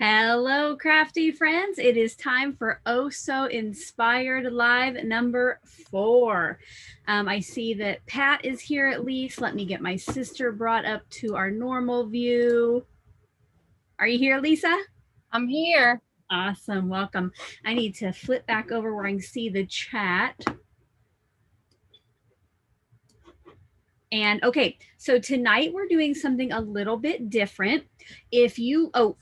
Hello, crafty friends. It is time for Oh So Inspired Live number 4. I see that Pat is here at least. Let me get my sister brought up to our normal view. Are you here, Lisa? I'm here. Awesome. Welcome. I need to flip back over where I can see the chat. And okay, so tonight we're doing something a little bit different.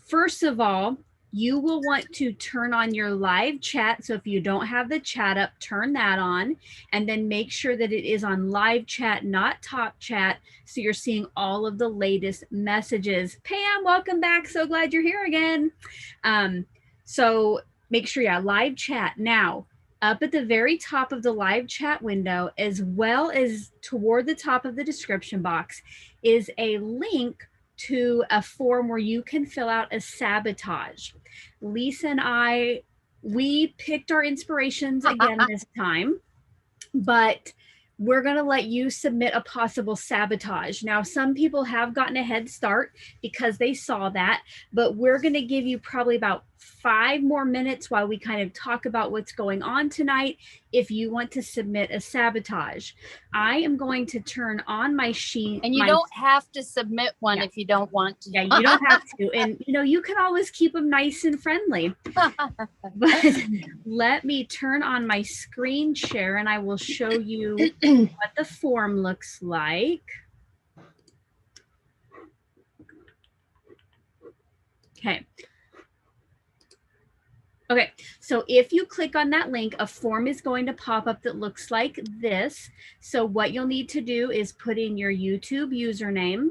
First of all, you will want to turn on your live chat. So if you don't have the chat up, turn that on, and then make sure that it is on live chat, not top chat. So you're seeing all of the latest messages. Pam, welcome back. So glad you're here again. So make sure, live chat. Now, up at the very top of the live chat window, as well as toward the top of the description box, is a link to a form where you can fill out a sabotage. Lisa and we picked our inspirations again this time, but we're going to let you submit a possible sabotage. Now, some people have gotten a head start because they saw that, but we're going to give you probably about 5 more minutes while we kind of talk about what's going on tonight if you want to submit a sabotage. I am going to turn on my sheet. And you don't have to submit one if you don't want to. Yeah, you don't have to. And, you can always keep them nice and friendly. But let me turn on my screen share and I will show you what the form looks like. Okay, so if you click on that link, a form is going to pop up that looks like this. So what you'll need to do is put in your YouTube username,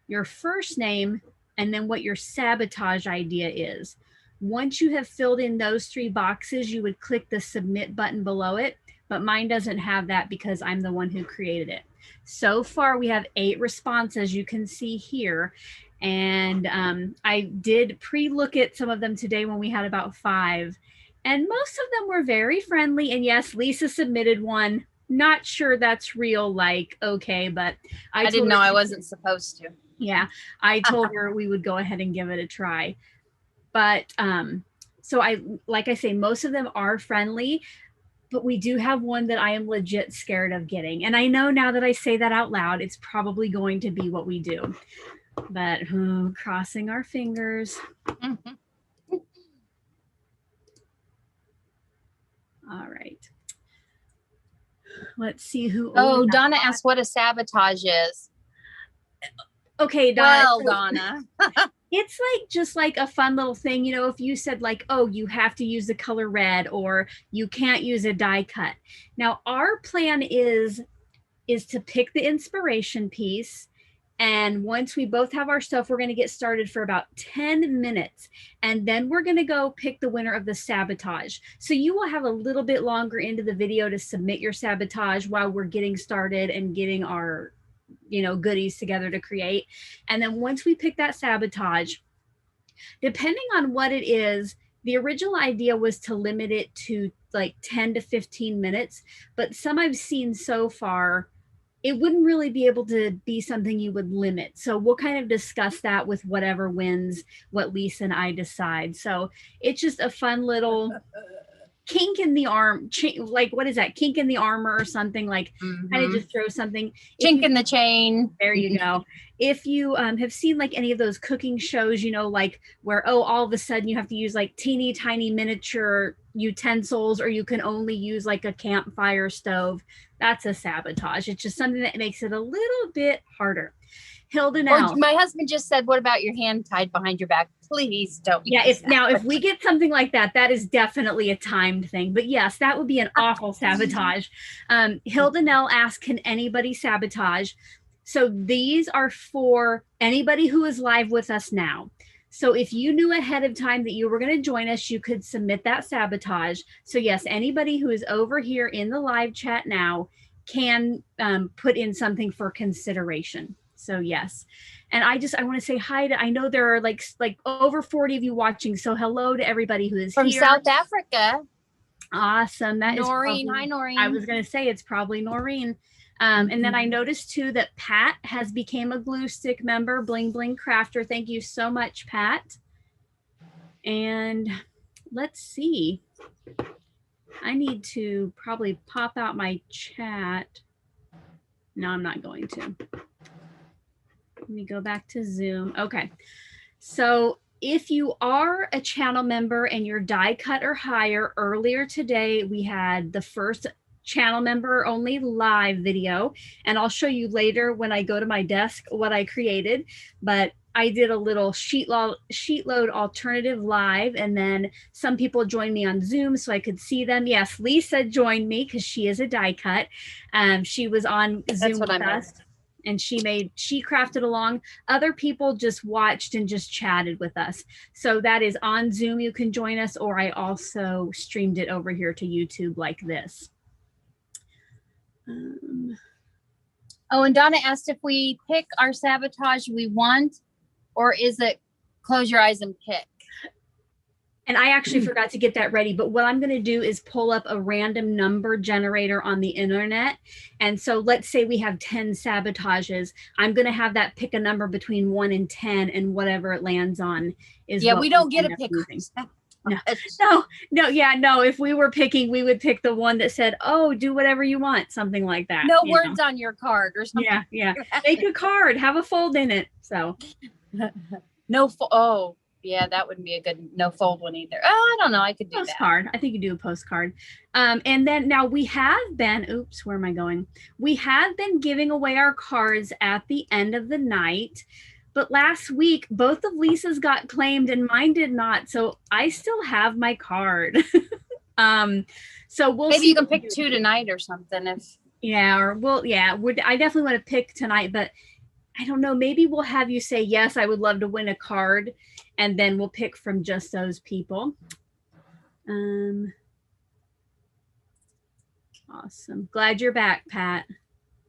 your first name, and then what your sabotage idea is. Once you have filled in those 3 boxes, you would click the submit button below it, but mine doesn't have that because I'm the one who created it. So far, we have 8 responses you can see here. And I did pre-look at some of them today when we had about 5. And most of them were very friendly. And yes, Lisa submitted one. Not sure that's real, okay, but I didn't know I wasn't supposed to. Yeah, I told her we would go ahead and give it a try. But so like I say, most of them are friendly, but we do have one that I am legit scared of getting. And I know now that I say that out loud, it's probably going to be what we do. But crossing our fingers. All right. Let's see who. Oh, Donna asked what a sabotage is. Okay, Donna. Well, Donna. It's just like a fun little thing, if you said oh, you have to use the color red or you can't use a die cut. Now, our plan is to pick the inspiration piece. And once we both have our stuff, we're going to get started for about 10 minutes. And then we're going to go pick the winner of the sabotage. So you will have a little bit longer into the video to submit your sabotage while we're getting started and getting our, goodies together to create. And then once we pick that sabotage, depending on what it is, the original idea was to limit it to 10 to 15 minutes. But some I've seen so far, it wouldn't really be able to be something you would limit. So we'll kind of discuss that with whatever wins, what Lisa and I decide. So it's just a fun little kink in the arm, what is that? Kink in the armor or something, kind of just throw something. Chink in the chain. There you go. If you have seen any of those cooking shows, where, all of a sudden you have to use teeny tiny miniature utensils, or you can only use a campfire stove, that's a sabotage. It's just something that makes it a little bit harder. Hilda, now, my husband just said, what about your hand tied behind your back? Please don't. Yeah, if we get something like that, that is definitely a timed thing. But yes, that would be an awful sabotage. Hilda Nell asked, can anybody sabotage? So these are for anybody who is live with us now. So if you knew ahead of time that you were going to join us, you could submit that sabotage. So yes, anybody who is over here in the live chat now can put in something for consideration. So yes. And I want to say hi to, I know there are like over 40 of you watching. So hello to everybody who is from here. South Africa. Awesome. That Noreen. Is hi, Noreen. I was going to say it's probably Noreen. And then I noticed too that Pat has became a glue stick member, Bling Bling Crafter. Thank you so much, Pat. And let's see. I need to probably pop out my chat. No, I'm not going to. Let me go back to Zoom. Okay. So if you are a channel member and your die cut or higher, earlier today we had the first channel member only live video, and I'll show you later when I go to my desk what I created, but I did a little sheet load alternative live, and then some people joined me on Zoom so I could see them. Yes, Lisa joined me because she is a die cut. She was on Zoom with us, and she crafted along. Other people just watched and just chatted with us. So that is on Zoom. You can join us, or I also streamed it over here to YouTube like this. Oh, and Donna asked if we pick our sabotage we want, or is it close your eyes and pick? And I actually forgot to get that ready, but what I'm going to do is pull up a random number generator on the internet. And so let's say we have 10 sabotages. I'm going to have that pick a number between 1 and 10, and whatever it lands on is. Yeah, we don't get a pick. No. If we were picking, we would pick the one that said, "Oh, do whatever you want," something like that. No words on your card or something. Yeah. Make a card, have a fold in it. So no. Oh, yeah, that wouldn't be a good no fold one either. Oh, I don't know. I could do postcard. I think you do a postcard. And then now we have been. Oops, where am I going? We have been giving away our cards at the end of the night. But last week, both of Lisa's got claimed and mine did not. So I still have my card. So we'll maybe see. You can pick 2 tonight or something. I definitely want to pick tonight, but I don't know. Maybe we'll have you say, yes, I would love to win a card. And then we'll pick from just those people. Awesome. Glad you're back, Pat.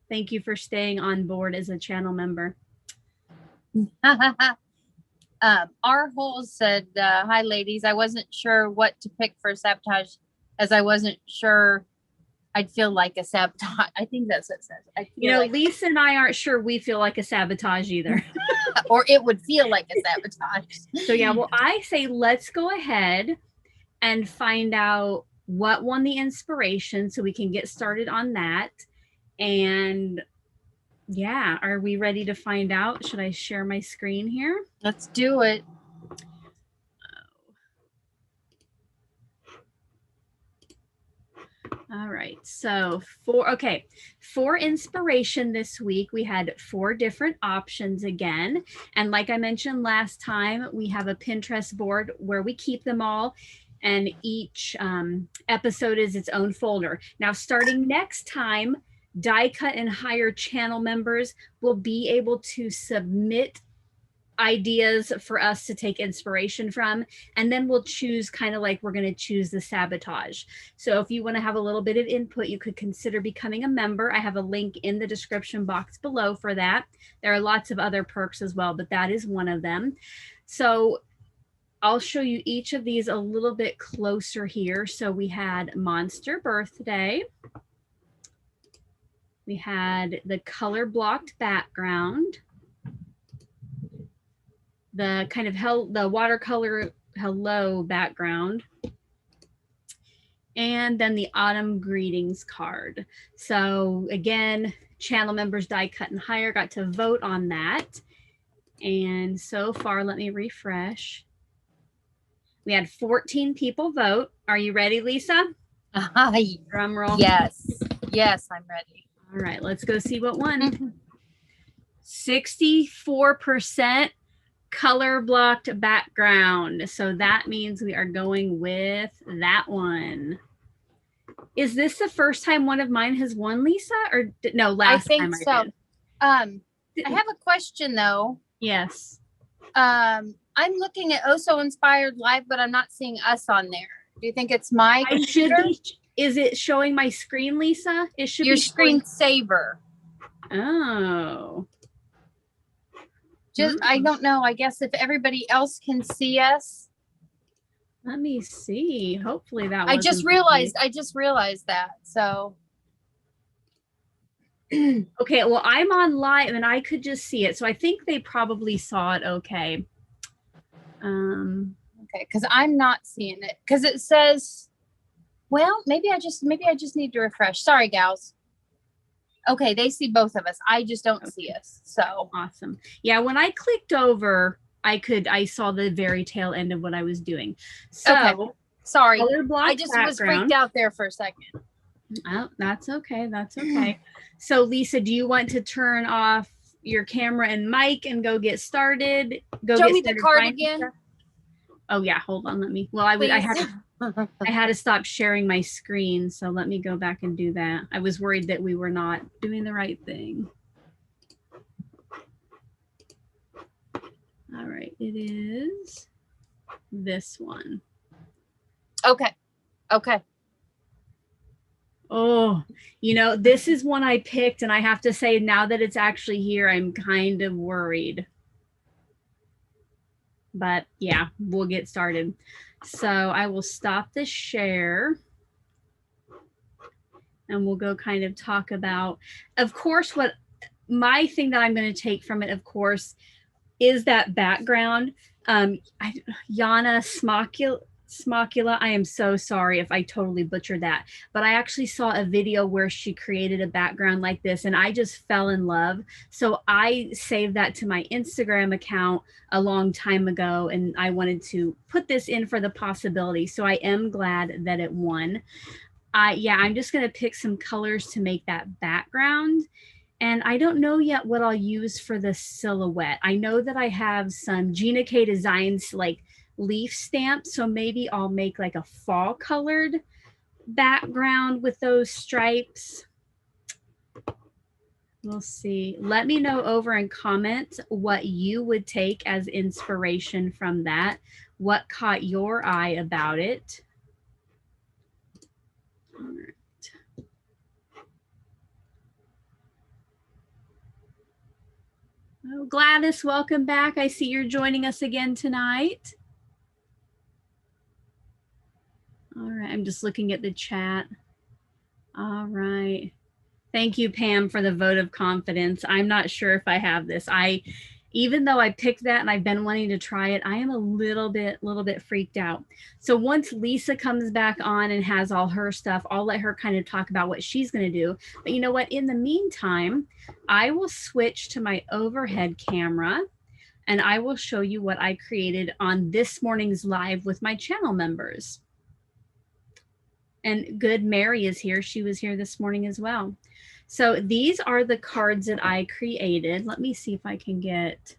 Thank you for staying on board as a channel member. Our Holes said, hi ladies, I wasn't sure what to pick for sabotage, as I wasn't sure I'd feel like a sabotage. I think that's what it says. Lisa and I aren't sure we feel like a sabotage either. Or it would feel like a sabotage. So yeah, well, I say let's go ahead and find out what won the inspiration so we can get started on that. And yeah, are we ready to find out? Should I share my screen here? Let's do it. All right, so for inspiration this week, we had 4 different options again. And like I mentioned last time, we have a Pinterest board where we keep them all, and each episode is its own folder. Now, starting next time, die cut and higher channel members will be able to submit ideas for us to take inspiration from, and then we'll choose, kind of like we're going to choose the sabotage. So if you want to have a little bit of input, you could consider becoming a member. I have a link in the description box below for that. There are lots of other perks as well, but that is one of them. So I'll show you each of these a little bit closer here. So we had Monster Birthday. We had the color blocked background, the kind of the watercolor hello background, and then the autumn greetings card. So again, channel members die cut and higher got to vote on that. And so far, let me refresh. We had 14 people vote. Are you ready, Lisa? Drum roll. Yes, I'm ready. All right, let's go see what won. 64% color blocked background. So that means we are going with that one. Is this the first time one of mine has won, Lisa? Or no, last time I think so. I have a question though. Yes. I'm looking at Also Inspired Live, but I'm not seeing us on there. Do you think it's my computer? Is it showing my screen, Lisa? It should your be screensaver. Oh. I don't know. I guess if everybody else can see us. Let me see. Hopefully that I just realized that. So okay, well, I'm on live and I could just see it. So I think they probably saw it okay. Okay, because I'm not seeing it. Because it says, well, maybe I just need to refresh. Sorry, gals. Okay, they see both of us. I just don't see us. So awesome. Yeah, when I clicked over, I saw the very tail end of what I was doing. So okay. Sorry. I just was freaked out there for a second. Oh, that's okay. That's okay. So Lisa, do you want to turn off your camera and mic and go get started? Show me the card again. Stuff? Oh yeah, hold on. Let me. Well, I had to stop sharing my screen, so let me go back and do that. I was worried that we were not doing the right thing. All right, it is this one. Okay. Okay. Oh, you know, this is one I picked, and I have to say, now that it's actually here, I'm kind of worried. But yeah, we'll get started. So I will stop the share. And we'll go kind of talk about, of course, what my thing that I'm going to take from it, of course, is that background. Yana Smakula, I am so sorry if I totally butchered that, but I actually saw a video where she created a background like this and I just fell in love. So I saved that to my Instagram account a long time ago and I wanted to put this in for the possibility. So I am glad that it won. Yeah, I'm just going to pick some colors to make that background. And I don't know yet what I'll use for the silhouette. I know that I have some Gina K Designs like leaf stamps. So maybe I'll make like a fall colored background with those stripes. We'll see. Let me know over in comments what you would take as inspiration from that. What caught your eye about it? All right. Oh, Gladys, welcome back. I see you're joining us again tonight. All right, I'm just looking at the chat. All right. Thank you, Pam, for the vote of confidence. I'm not sure if I have this. Even though I picked that and I've been wanting to try it, I am a little bit freaked out. So once Lisa comes back on and has all her stuff, I'll let her kind of talk about what she's going to do. But you know what? In the meantime, I will switch to my overhead camera and I will show you what I created on this morning's live with my channel members. And good Mary is here. She was here this morning as well. So these are the cards that I created. Let me see if I can get,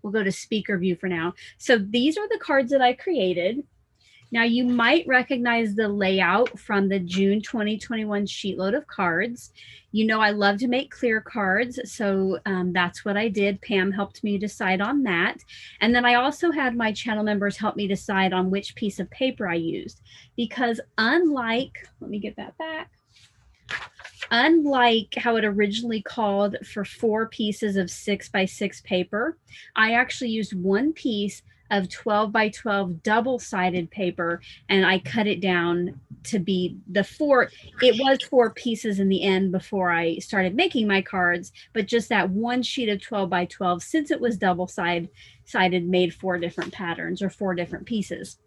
we'll go to speaker view for now. So these are the cards that I created. Now you might recognize the layout from the June 2021 sheetload of cards. You know I love to make clear cards, so that's what I did. Pam helped me decide on that. And then I also had my channel members help me decide on which piece of paper I used. Because unlike, let me get that back. Unlike how it originally called for 4 pieces of 6x6 paper, I actually used 1 piece of 12x12 double-sided paper and I cut it down to be the 4. It was 4 pieces in the end before I started making my cards, but just that 1 sheet of 12x12, since it was double-sided, made 4 different patterns or 4 different pieces.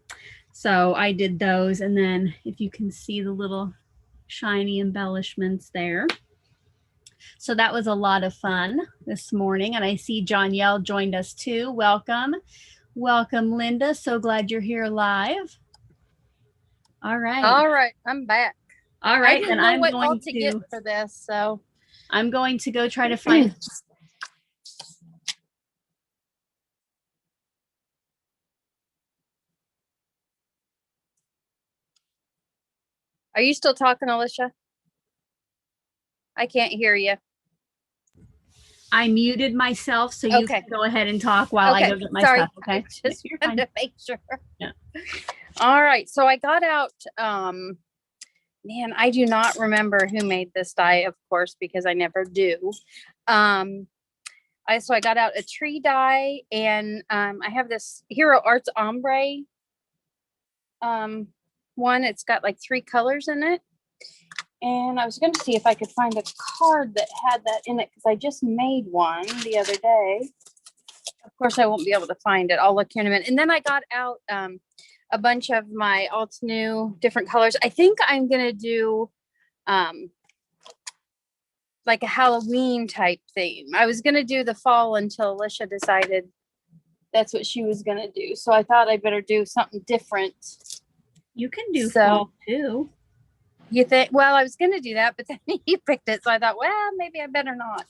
So I did those, and then if you can see the little shiny embellishments there. So that was a lot of fun this morning, and I see John Yell joined us too. Welcome. Welcome, Linda. So glad you're here live. All right. All right. I'm back. All right. And I'm going to get for this. So I'm going to go try to find. Are you still talking, Alicia? I can't hear you. I muted myself, so you can go ahead and talk while I go get my stuff. Okay. Just wanted to make sure. Yeah. All right. So I got out, man, I do not remember who made this die, of course, because I never do. So I got out a tree die, and I have this Hero Arts Ombre one. It's got like 3 colors in it. And I was going to see if I could find a card that had that in it, because I just made one the other day. Of course, I won't be able to find it. I'll look here in a minute. And then I got out a bunch of my alt new different colors. I think I'm gonna do like a Halloween type theme. I was gonna do the fall until Alicia decided that's what she was gonna do. So I thought I better do something different. You can do fall too. You think? Well, I was gonna do that, but then you picked it, so I thought, well, maybe I better not.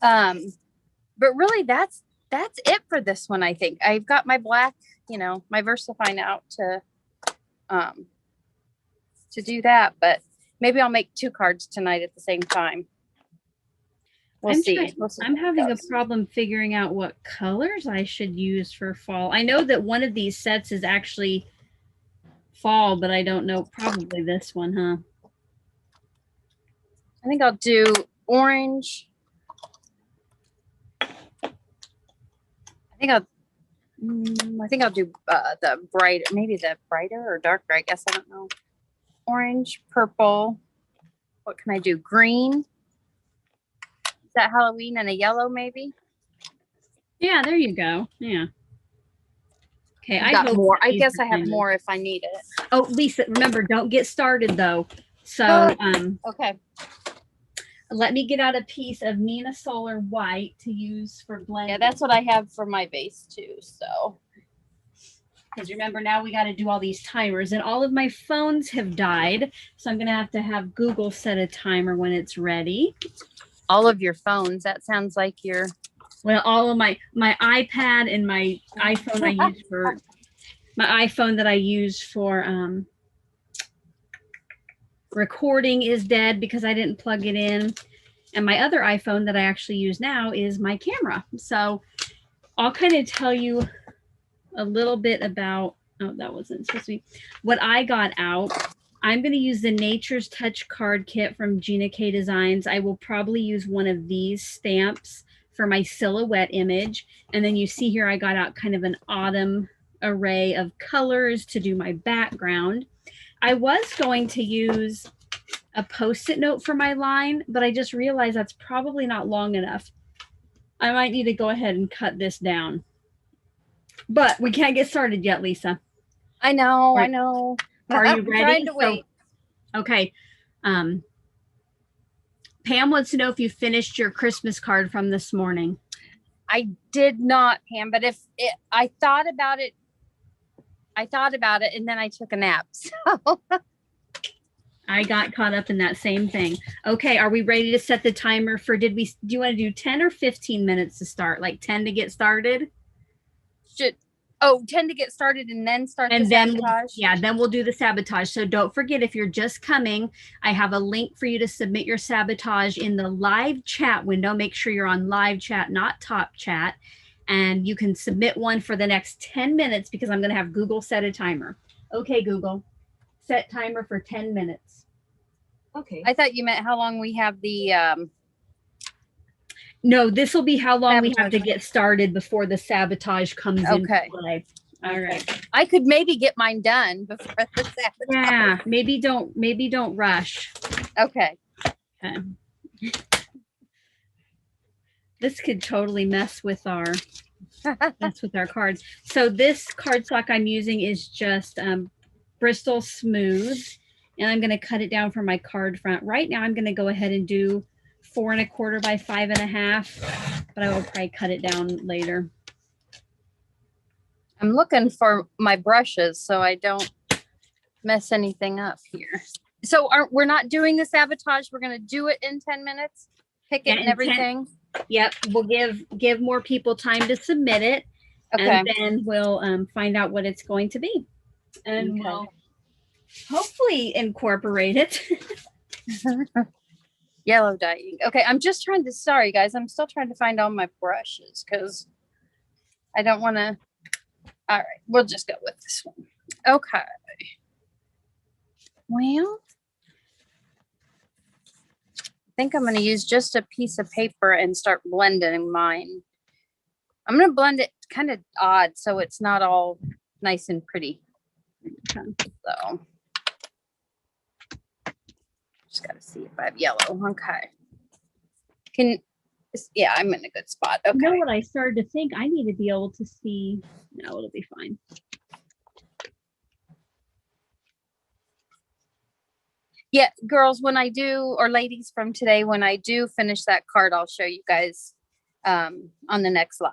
But really, that's it for this one. I think I've got my black, my VersaFine out to do that, but maybe I'll make 2 cards tonight at the same time. We'll see. I'm having a problem figuring out what colors I should use for fall. I know that one of these sets is actually fall, but I don't know. Probably this one, huh? I think I'll do orange. I think I'll do the bright, maybe the brighter or darker. I guess I don't know. Orange, purple. What can I do? Green. Is that Halloween? And a yellow, maybe? Yeah, there you go. Yeah. Okay, I got more. I guess I have more if I need it. Oh, Lisa, remember, don't get started though. So, okay. Let me get out a piece of Nina Solar White to use for blending. Yeah, that's what I have for my base too. So, because remember, now we got to do all these timers, and all of my phones have died, so I'm gonna have Google set a timer when it's ready. All of your phones. That sounds like your. Well, all of my iPad and my iPhone I use for my iPhone that I use for recording is dead because I didn't plug it in. And my other iPhone that I actually use now is my camera. So I'll kind of tell you a little bit about, oh, that wasn't supposed to be, what I got out. I'm going to use the Nature's Touch card kit from Gina K Designs. I will probably use one of these stamps for my silhouette image. And then you see here, I got out kind of an autumn array of colors to do my background. I was going to use a Post-it note for my line, but I just realized that's probably not long enough. I might need to go ahead and cut this down. But we can't get started yet, Lisa. I know, I know. Are you ready? I'm trying to wait. Okay. Pam wants to know if you finished your Christmas card from this morning. I did not, Pam, but I thought about it. And then I took a nap. So I got caught up in that same thing. Okay, are we ready to set the timer for, do you want to do 10 or 15 minutes to start? Like 10 to get started? 10 to get started and then start the sabotage? Then we'll do the sabotage. So don't forget, if you're just coming, I have a link for you to submit your sabotage in the live chat window. Make sure you're on live chat, not top chat. And you can submit one for the next 10 minutes because I'm going to have Google set a timer. Okay, Google, set timer for 10 minutes. Okay. I thought you meant how long we have the... No, this will be how long sabotage. We have to get started before the sabotage comes into play. All right. I could maybe get mine done before the sabotage. Yeah, maybe don't rush. Okay. This could totally mess with our cards. So this cardstock I'm using is just Bristol Smooth, and I'm going to cut it down for my card front. Right now, I'm going to go ahead and do 4 1/4 by 5 1/2, but I will probably cut it down later. I'm looking for my brushes so I don't mess anything up here. So we're not doing the sabotage. We're going to do it in 10 minutes. Pick it and everything. Yep. We'll give more people time to submit it. Okay. And then we'll find out what it's going to be. And we'll hopefully incorporate it. Yellow dyeing. Okay, I'm just trying to, sorry guys, I'm still trying to find all my brushes because I don't want to. All right, we'll just go with this one. Okay. Well, I think I'm going to use just a piece of paper and start blending mine. I'm going to blend it kind of odd so it's not all nice and pretty. So just got to see if I have yellow. Okay. Yeah, I'm in a good spot. Okay. You know what I started to think? I need to be able to see. No, it'll be fine. Yeah, girls, when I do, or ladies from today, when I do finish that card, I'll show you guys on the next live.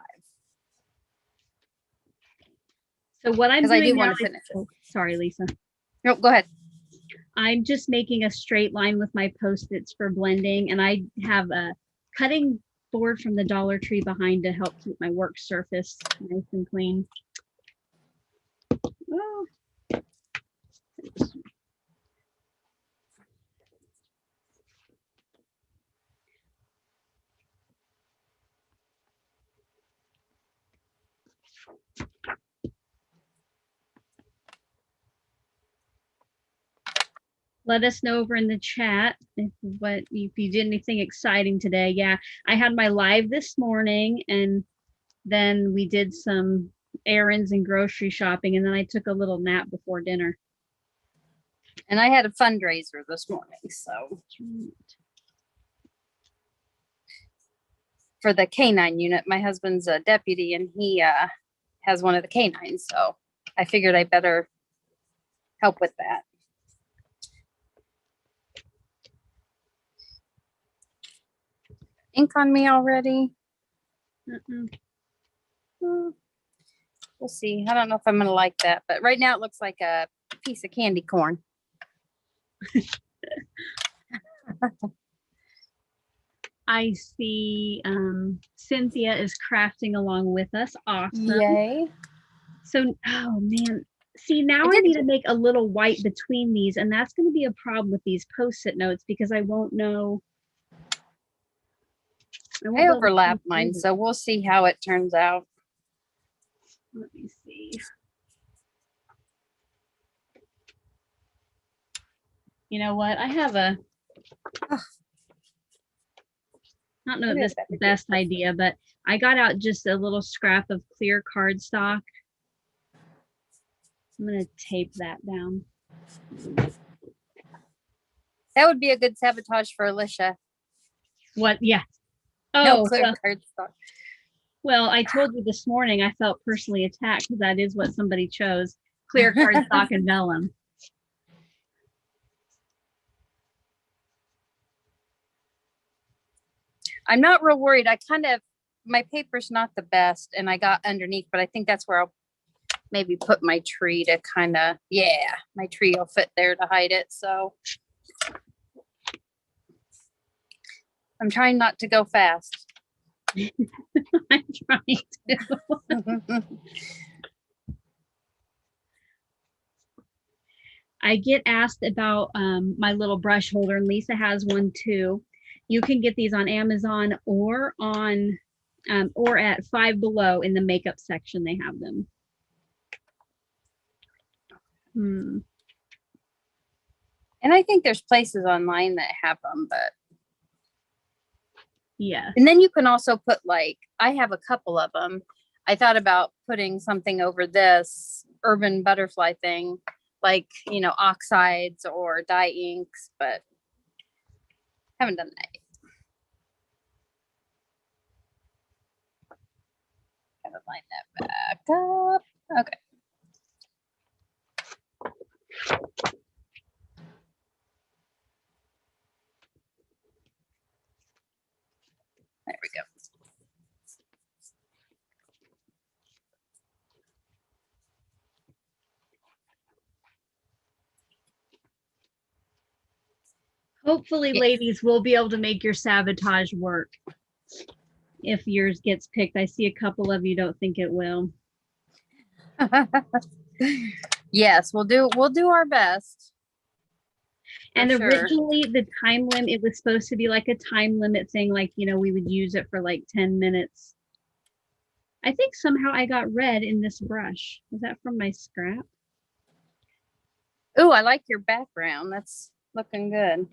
So what I'm doing I do now want to is, finish it. oh, sorry, Lisa. No, go ahead. I'm just making a straight line with my Post-its for blending, and I have a cutting board from the Dollar Tree behind to help keep my work surface nice and clean. Oh. Let us know over in the chat if you did anything exciting today. Yeah, I had my live this morning, and then we did some errands and grocery shopping, and then I took a little nap before dinner. And I had a fundraiser this morning, so for the canine unit. My husband's a deputy, and he has one of the canines, so I figured I better help with that. Ink on me already? We'll see. I don't know if I'm gonna like that, but right now it looks like a piece of candy corn. I see Cynthia is crafting along with us. Awesome. Yay. So, oh man. See, now I need to make a little white between these, and that's going to be a problem with these Post-it notes because I won't know. I overlap mine, so we'll see how it turns out. Let me see. You know what? I have a, I don't know if this is the best idea, but I got out just a little scrap of clear cardstock. I'm going to tape that down. That would be a good sabotage for Alicia. What? Yeah. Oh, no clear cardstock. Well, I told you this morning I felt personally attacked because that is what somebody chose. Clear cardstock and vellum. I'm not real worried. My paper's not the best, and I got underneath, but I think that's where I'll maybe put my tree to kind of, yeah, my tree will fit there to hide it. So I'm trying not to go fast. I'm trying to. I get asked about my little brush holder, and Lisa has one too. You can get these on Amazon or on or at Five Below in the makeup section. They have them. And I think there's places online that have them, but yeah. And then you can also put, like, I have a couple of them. I thought about putting something over this urban butterfly thing, like, you know, oxides or dye inks, but haven't done that yet. Gotta line that back up. Okay. There we go. Hopefully, ladies, we'll be able to make your sabotage work. If yours gets picked, I see a couple of you don't think it will. Yes, we'll do our best. And originally the time limit, it was supposed to be like a time limit thing, like, you know, we would use it for like 10 minutes. I think somehow I got red in this brush. Was that from my scrap? Oh, I like your background. That's looking good.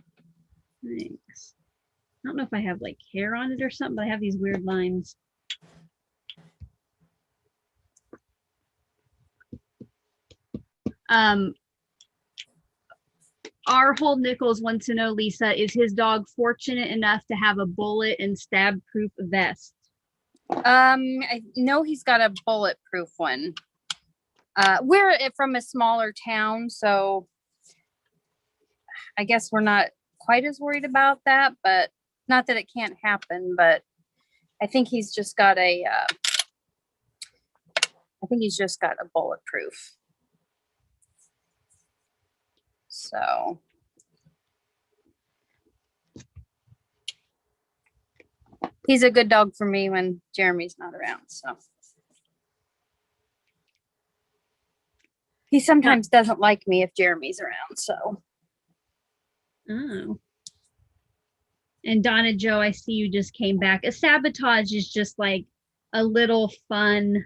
Thanks. I don't know if I have like hair on it or something, but I have these weird lines. Our whole Nichols wants to know, Lisa, is his dog fortunate enough to have a bullet and stab proof vest? I know he's got a bulletproof one. We're from a smaller town, so I guess we're not quite as worried about that, but not that it can't happen, but I think he's just got a bulletproof. So he's a good dog for me when Jeremy's not around. So he sometimes doesn't like me if Jeremy's around. So. Oh. And Donna Joe, I see you just came back. A sabotage is just like a little fun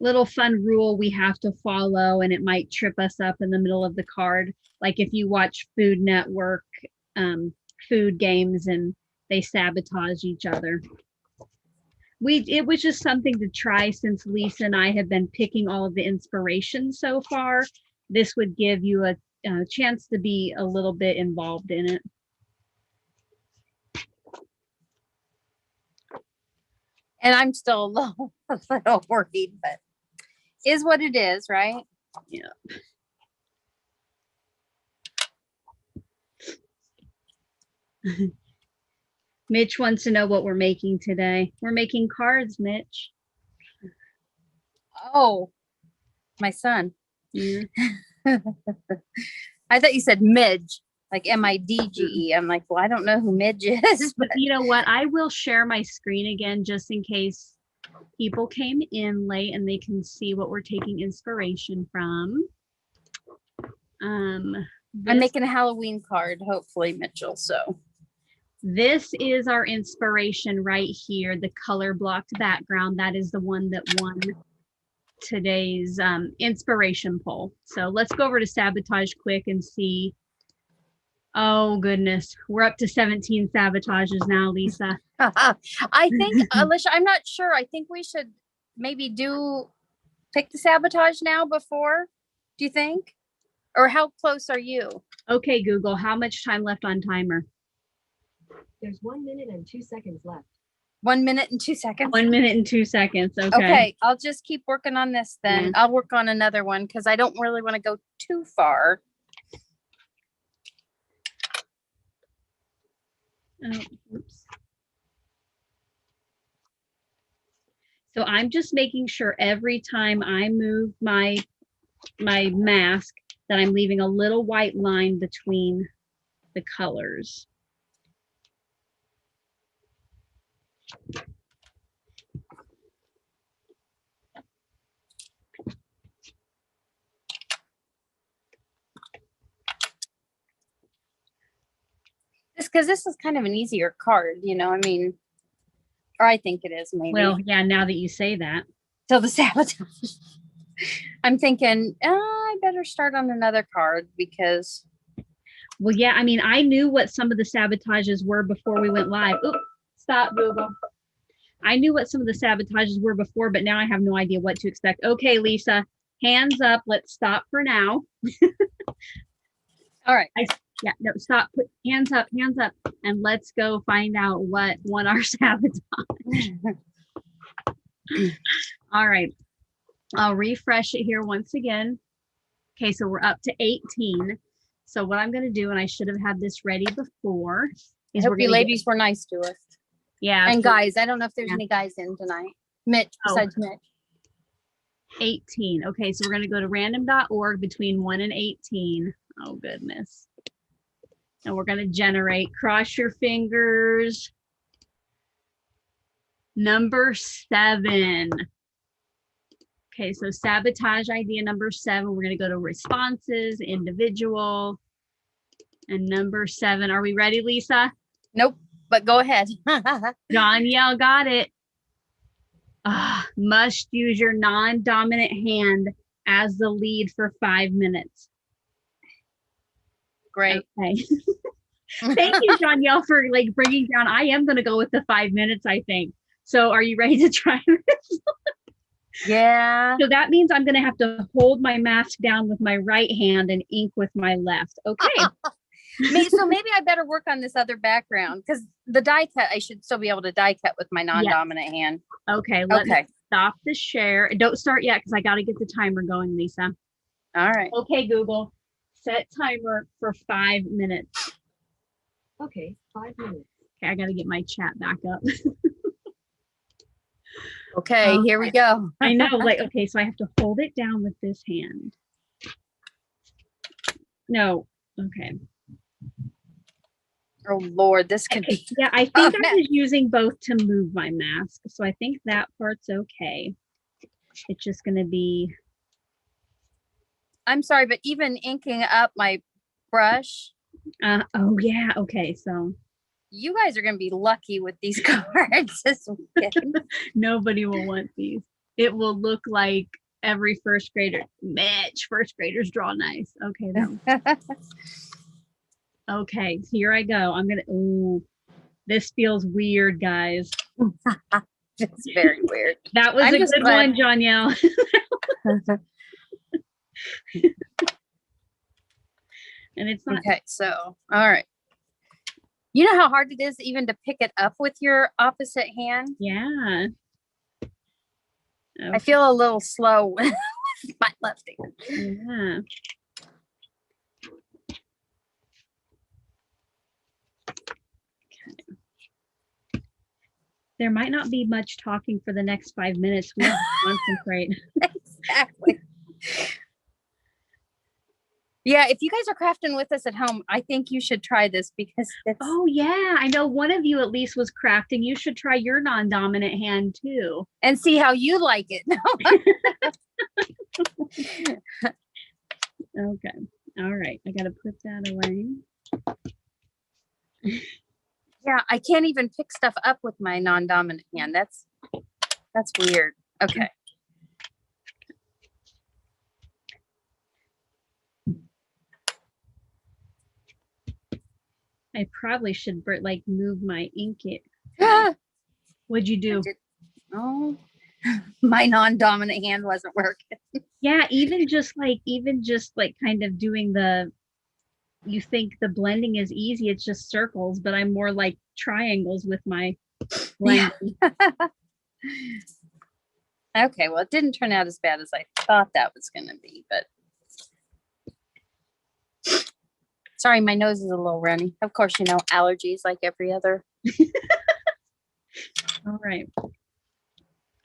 rule we have to follow, and it might trip us up in the middle of the card. Like if you watch Food Network food games and they sabotage each other. It was just something to try since Lisa and I have been picking all of the inspiration so far. This would give you a chance to be a little bit involved in it. And I'm still a little worried, but is what it is, right? Yeah. Mitch wants to know what we're making today. We're making cards, Mitch. Oh, my son. Yeah. I thought you said Midge, like Midge. I'm like, well, I don't know who Midge is. But you know what? I will share my screen again just in case people came in late and they can see what we're taking inspiration from. I'm making a Halloween card, hopefully, Mitchell. So this is our inspiration right here, the color blocked background. That is the one that won today's inspiration poll. So let's go over to Sabotage quick and see. Oh goodness, we're up to 17 sabotages now, Lisa. I think, Alicia, I'm not sure. I think we should maybe pick the sabotage now before. Do you think? Or how close are you? Okay, Google, how much time left on timer? There's 1 minute and 2 seconds left. 1 minute and 2 seconds. 1 minute and 2 seconds. Okay. Okay, I'll just keep working on this then. Yeah. I'll work on another one because I don't really want to go too far. Oh, oops. So I'm just making sure every time I move my mask that I'm leaving a little white line between the colors. Because this is kind of an easier card, you know, I mean, or I think it is maybe. Well, yeah, now that you say that. So the sabotage. I'm thinking, I better start on another card because. Well, yeah, I mean, I knew what some of the sabotages were before we went live. Oops, stop, Google. I knew what some of the sabotages were before, but now I have no idea what to expect. Okay, Lisa, hands up. Let's stop for now. All right. Yeah, no, stop. Put hands up, and let's go find out what won our sabotage. All right. I'll refresh it here once again. Okay, so we're up to 18. So what I'm going to do, and I should have had this ready before, is we're going to ladies were nice to us. Yeah. And guys, I don't know if there's any guys in tonight. Mitch, besides Mitch. 18. Okay, so we're going to go to random.org between 1 and 18. Oh, goodness. And we're going to generate. Cross your fingers. Number 7. Okay, so sabotage idea number 7. We're going to go to responses, individual, and number 7. Are we ready, Lisa? Nope, but go ahead. Danielle got it. Must use your non-dominant hand as the lead for 5 minutes. Great. Okay. Thank you, Danielle, for like bringing down. I am going to go with the 5 minutes, I think. So are you ready to try this? Yeah. So that means I'm going to have to hold my mask down with my right hand and ink with my left. Okay. So maybe I better work on this other background because the die cut, I should still be able to die cut with my non-dominant hand. Okay. Let me stop the share. Don't start yet because I got to get the timer going, Lisa. All right. Okay, Google. Set timer for 5 minutes. Okay, 5 minutes. Okay, I got to get my chat back up. Okay, here we go. I know, like, okay, so I have to hold it down with this hand. No, okay. Oh Lord, this could be. Yeah, I think I was using both to move my mask, so I think that part's okay. It's just gonna be. I'm sorry, but even inking up my brush. Oh yeah, okay, so. You guys are gonna be lucky with these cards this weekend. Nobody will want these. It will look like every first grader. Mitch, first graders draw nice. Okay, that okay, here I go. I'm gonna. Ooh, this feels weird, guys. It's very weird. That was a good one, Jonielle. And it's not okay. So, all right. You know how hard it is even to pick it up with your opposite hand? Yeah. Okay. I feel a little slow with my left hand. Yeah. Okay. There might not be much talking for the next 5 minutes. We have to concentrate. Exactly. Yeah, if you guys are crafting with us at home, I think you should try this because it's... Oh yeah, I know one of you at least was crafting. You should try your non-dominant hand too. And see how you like it. Okay. All right. I got to put that away. Yeah, I can't even pick stuff up with my non-dominant hand. That's weird. Okay. I probably should like move my ink it. What'd you do? Oh, my non-dominant hand wasn't working. Yeah, even just like kind of doing you think the blending is easy, it's just circles, but I'm more like triangles with my blending. Yeah. Okay, well, it didn't turn out as bad as I thought that was going to be, but sorry, my nose is a little runny. Of course, you know, allergies like every other. All right.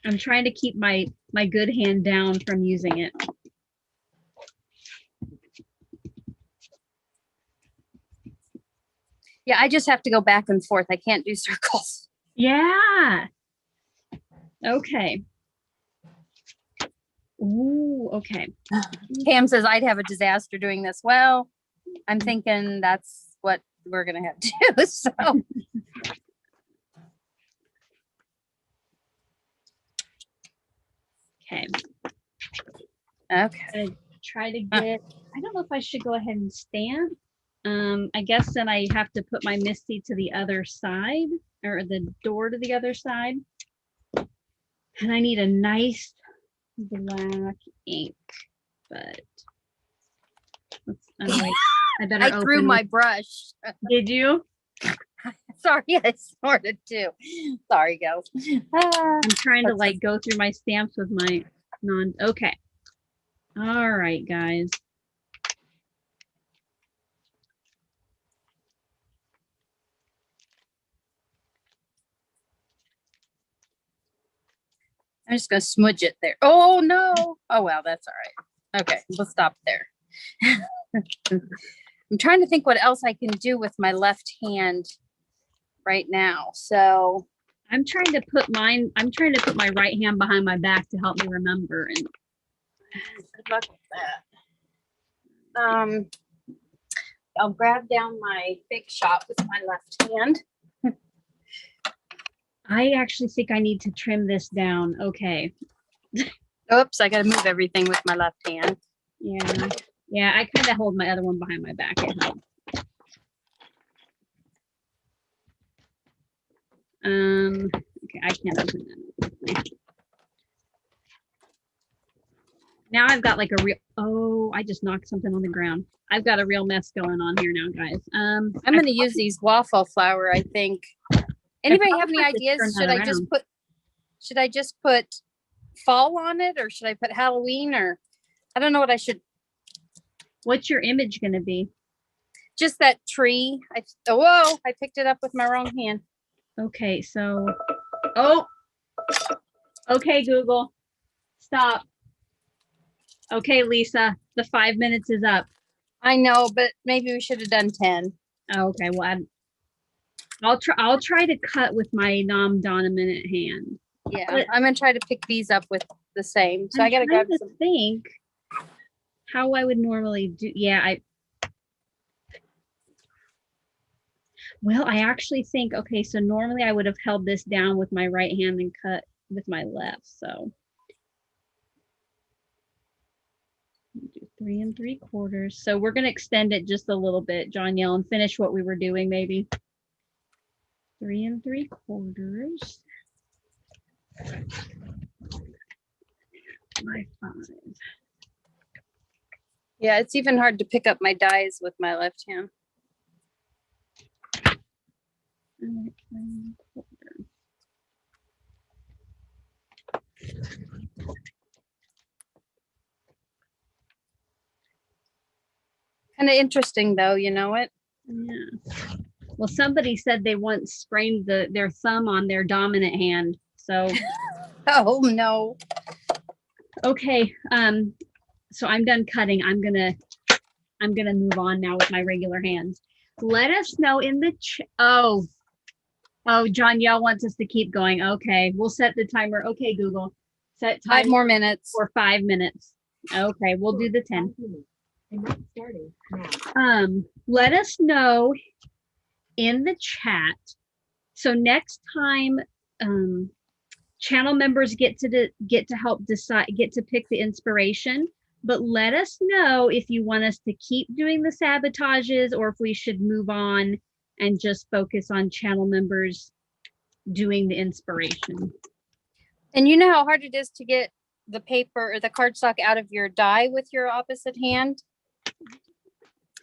I'm trying to keep my good hand down from using it. Yeah, I just have to go back and forth. I can't do circles. Yeah. Okay. Ooh, okay. Pam says I'd have a disaster doing this. Well, I'm thinking that's what we're going to have to do. So. Okay. Okay. Try to get, I don't know if I should go ahead and stamp. I guess then I have to put my MISTI to the other side, or the door to the other side. And I need a nice black ink, but I threw my brush. Did you? Sorry, I snorted too. Sorry, girls. I'm trying to like go through my stamps with my okay. All right, guys. I'm just going to smudge it there. Oh, no. Oh, well, that's all right. Okay, we'll stop there. I'm trying to think what else I can do with my left hand right now. So I'm trying to put my right hand behind my back to help me remember. And good luck with that. I'll grab down my Big Shot with my left hand. I actually think I need to trim this down. Okay. Oops, I got to move everything with my left hand. Yeah. Yeah, I kind of hold my other one behind my back. It helps. Okay, I can't open that. Now I've got like a real, oh, I just knocked something on the ground. I've got a real mess going on here now, guys. I'm going to use these waffle flour, I think. Anybody have any ideas? Should I just put fall on it, or should I put Halloween, or I don't know what I should. What's your image going to be? Just that tree. Whoa, I picked it up with my wrong hand. Okay, so, oh, okay, Google, stop. Okay, Lisa, the 5 minutes is up. I know, but maybe we should have done 10. Okay, well, I'll try to cut with my non-dominant hand. Yeah, but I'm gonna try to pick these up with the same. So I gotta grab some. Think how I would normally do. Yeah, well, I actually think, okay, so normally I would have held this down with my right hand and cut with my left. So do 3 3/4. So we're gonna extend it just a little bit, John Yell, and finish what we were doing, maybe. 3 3/4. My 5. Yeah, it's even hard to pick up my dies with my left hand. Kind of interesting though, you know it? Yeah. Well, somebody said they once sprained their thumb on their dominant hand. So oh no. Okay. So I'm done cutting. I'm gonna move on now with my regular hands. Let us know in the oh, John Yell wants us to keep going. Okay, we'll set the timer. Okay, Google, set time 5 more minutes for 5 minutes. Okay, we'll do the 10. And that's starting now. Let us know in the chat. So next time, channel members get to help decide, get to pick the inspiration. But let us know if you want us to keep doing the sabotages or if we should move on and just focus on channel members doing the inspiration. And you know how hard it is to get the paper or the cardstock out of your die with your opposite hand?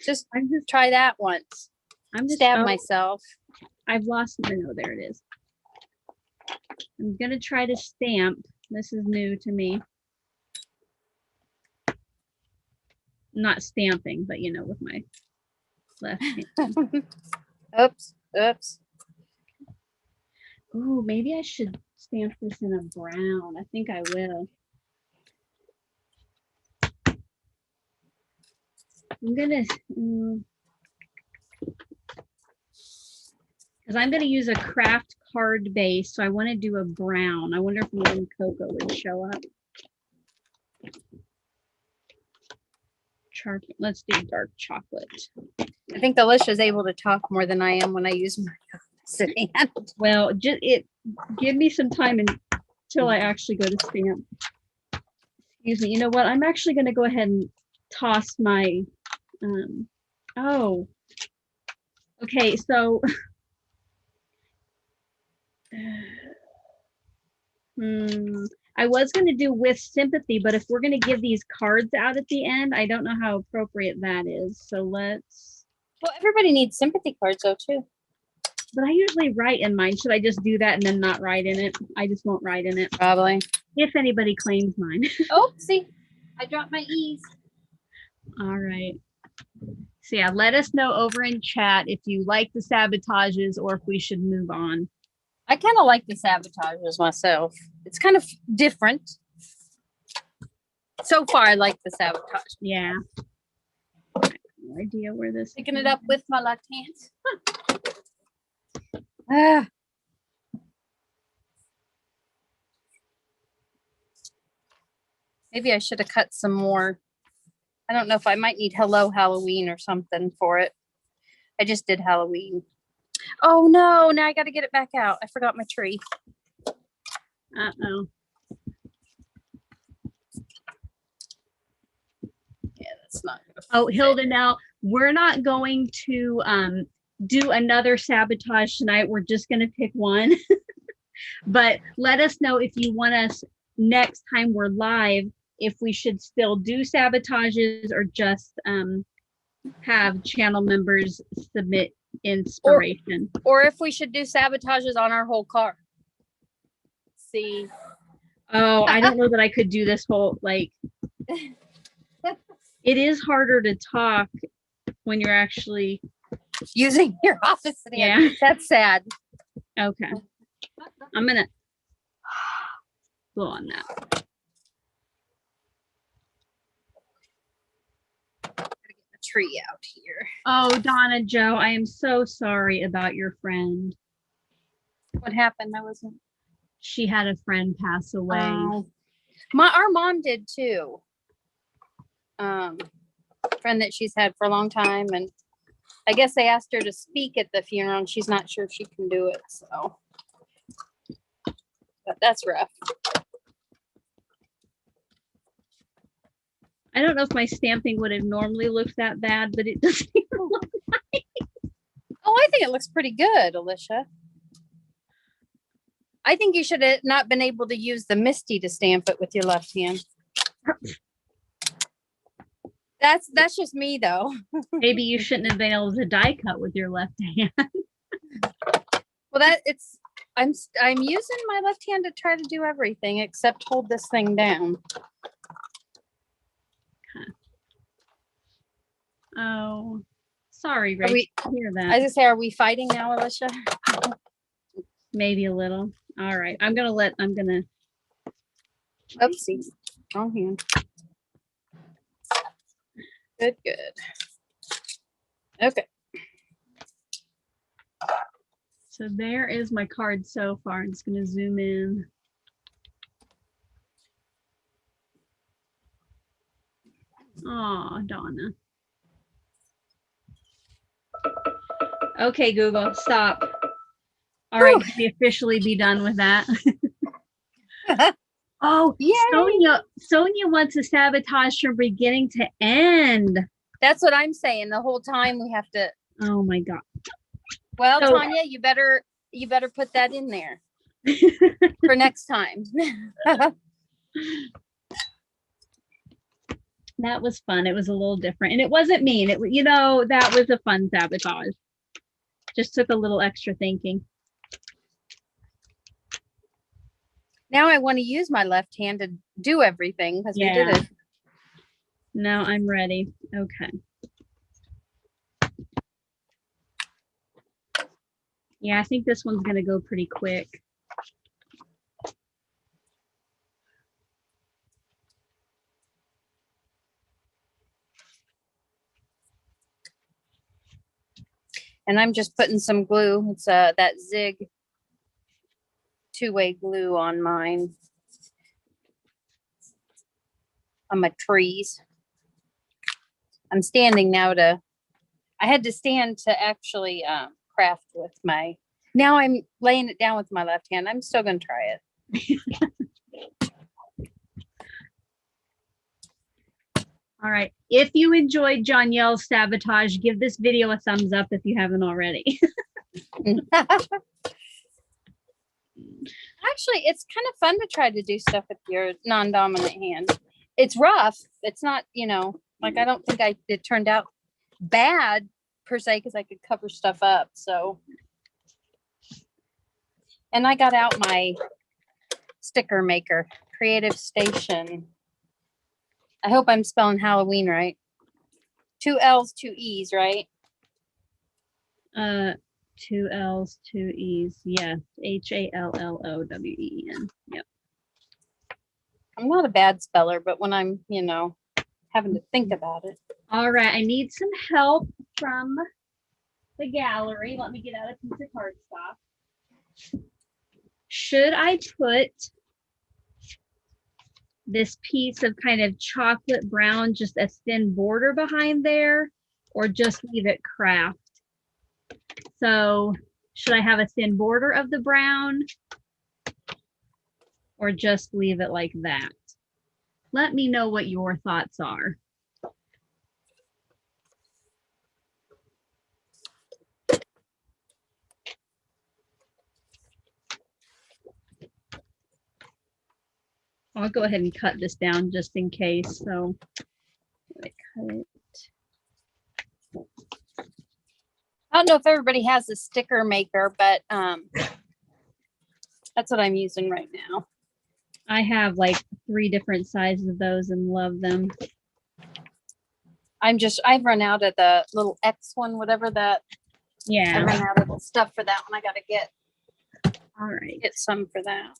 Just try that once. I'm just stab myself. I've lost, no, there it is. I'm gonna try to stamp. This is new to me. Not stamping, but you know, with my left hand. Oops. Ooh, maybe I should stamp this in a brown. I think I will. I'm gonna, because I'm gonna use a craft card base, so I want to do a brown. I wonder if warm cocoa would show up. Let's do dark chocolate. I think Alicia is able to talk more than I am when I use my opposite hand. Well, just give me some time until I actually go to stamp. Excuse me. You know what? I'm actually going to go ahead and toss my. Oh. Okay. So. I was going to do with sympathy, but if we're going to give these cards out at the end, I don't know how appropriate that is. So let's. Well, everybody needs sympathy cards though too. But I usually write in mine. Should I just do that and then not write in it? I just won't write in it. Probably. If anybody claims mine. Oh, see, I dropped my E's. All right. So yeah, let us know over in chat if you like the sabotages or if we should move on. I kind of like the sabotages myself. It's kind of different. So far, I like the sabotage. Yeah. No idea where this. Picking it up with my left hand. Maybe I should have cut some more. I don't know if I might need Hello Halloween or something for it. I just did Halloween. Oh no, now I got to get it back out. I forgot my tree. Uh-oh. Yeah, that's not good. Oh, Hilda, now we're not going to do another sabotage tonight. We're just going to pick one. But let us know if you want us next time we're live if we should still do sabotages or just have channel members submit inspiration. Or if we should do sabotages on our whole car. See. Oh, I don't know that I could do this whole, like, it is harder to talk when you're actually using your office stand. Yeah. That's sad. Okay. I'm gonna go on that. Gotta get the tree out here. Oh, Donna Joe, I am so sorry about your friend. What happened? I wasn't. She had a friend pass away. Our mom did too. Friend that she's had for a long time, and I guess they asked her to speak at the funeral, and she's not sure if she can do it. So, but that's rough. I don't know if my stamping would have normally looked that bad, but it doesn't even look nice. Oh, I think it looks pretty good, Alicia. I think you should have not been able to use the MISTI to stamp it with your left hand. That's just me though. Maybe you shouldn't have been able to die cut with your left hand. Well, I'm using my left hand to try to do everything except hold this thing down. Oh, sorry, Rachel. I hear that. I was gonna say, are we fighting now, Alicia? Maybe a little. All right. I'm gonna. Oopsie. Wrong hand. Good. Okay. So there is my card so far. I'm just gonna zoom in. Oh, Donna. Okay, Google, stop. All right, can we officially be done with that? Oh, yeah. Sonia wants a sabotage from beginning to end. That's what I'm saying. The whole time we have to. Oh my God. Well, so, Tanya, you better put that in there for next time. That was fun. It was a little different, and it wasn't mean. It, that was a fun sabotage. Just took a little extra thinking. Now I want to use my left hand to do everything because we did it. Now I'm ready. Okay. Yeah, I think this one's going to go pretty quick. And I'm just putting some glue. It's that Zig two-way glue on mine. On my trees. I'm standing now I had to stand to actually craft with my, now I'm laying it down with my left hand. I'm still going to try it. All right. If you enjoyed Jonielle's sabotage, give this video a thumbs up if you haven't already. Actually, it's kind of fun to try to do stuff with your non-dominant hand. It's rough. It's not, like I don't think it turned out bad per se because I could cover stuff up. So, and I got out my sticker maker, Creative Station. I hope I'm spelling Halloween right. 2 L's, 2 E's, right? 2 L's, 2 E's. Yes. HALLOWEN. Yep. I'm not a bad speller, but when I'm, having to think about it. All right. I need some help from the gallery. Let me get out a piece of cardstock. Should I put this piece of kind of chocolate brown, just a thin border behind there, or just leave it craft? So should I have a thin border of the brown or just leave it like that? Let me know what your thoughts are. I'll go ahead and cut this down just in case. So I cut it. I don't know if everybody has a sticker maker, but that's what I'm using right now. I have like 3 different sizes of those and love them. I've run out of the little X one, whatever that. Yeah. I ran out of the stuff for that one. I got to All right. get some for that.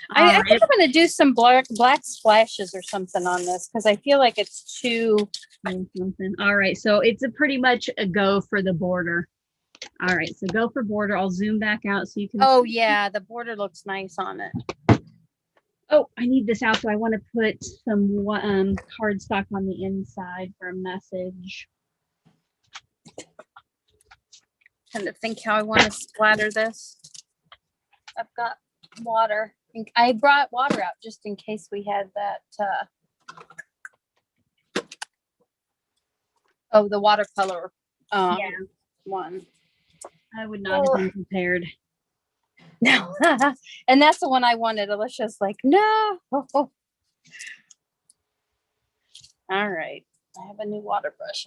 I think I'm going to do some black splashes or something on this because I feel like it's too something. All right, so it's a pretty much a go for the border. All right, so go for border. I'll zoom back out so you can. Oh yeah, the border looks nice on it. Oh, I need this out, so I want to put some cardstock on the inside for a message. Trying to think how I want to splatter this. I've got water. I brought water out just in case we had that. Oh, the watercolor one. I would not have been prepared. No, and that's the one I wanted. Alicia's like, no. All right, I have a new water brush.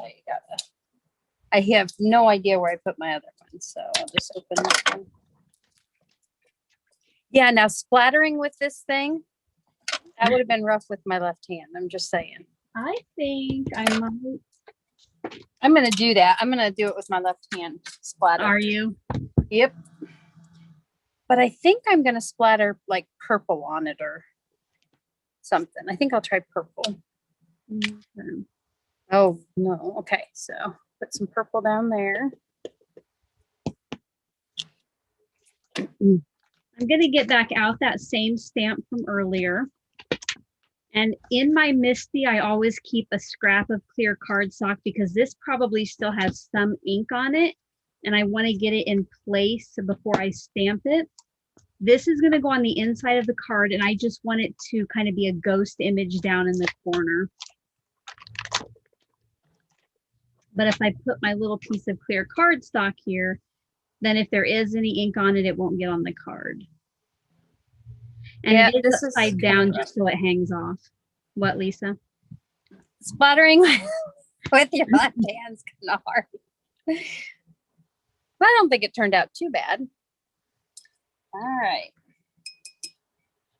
I have no idea where I put my other one, so I'll just open this one. Yeah, now splattering with this thing, that would have been rough with my left hand. I'm just saying. I think I might. I'm going to do that. I'm going to do it with my left hand splatter. Are you? Yep. But I think I'm going to splatter like purple on it or something. I think I'll try purple. Okay. Oh, no. Okay, so put some purple down there. I'm going to get back out that same stamp from earlier. And in my MISTI, I always keep a scrap of clear cardstock because this probably still has some ink on it. And I want to get it in place before I stamp it. This is going to go on the inside of the card, and I just want it to kind of be a ghost image down in the corner. But if I put my little piece of clear cardstock here, then if there is any ink on it, it won't get on the card. And yeah, it is upside down just so it hangs off. What, Lisa? Splattering with your left hand's kind of hard. But I don't think it turned out too bad. All right.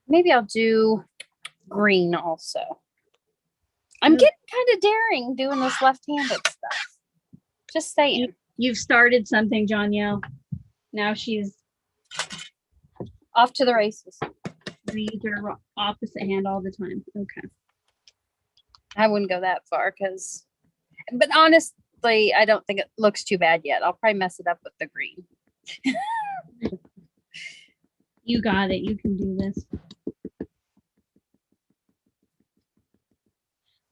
Maybe I'll do green also. I'm getting kind of daring doing this left-handed stuff. Just saying. You've started something, Jonielle. Now she's off to the races. Read your opposite hand all the time. Okay. I wouldn't go that far but honestly, I don't think it looks too bad yet. I'll probably mess it up with the green. You got it. You can do this.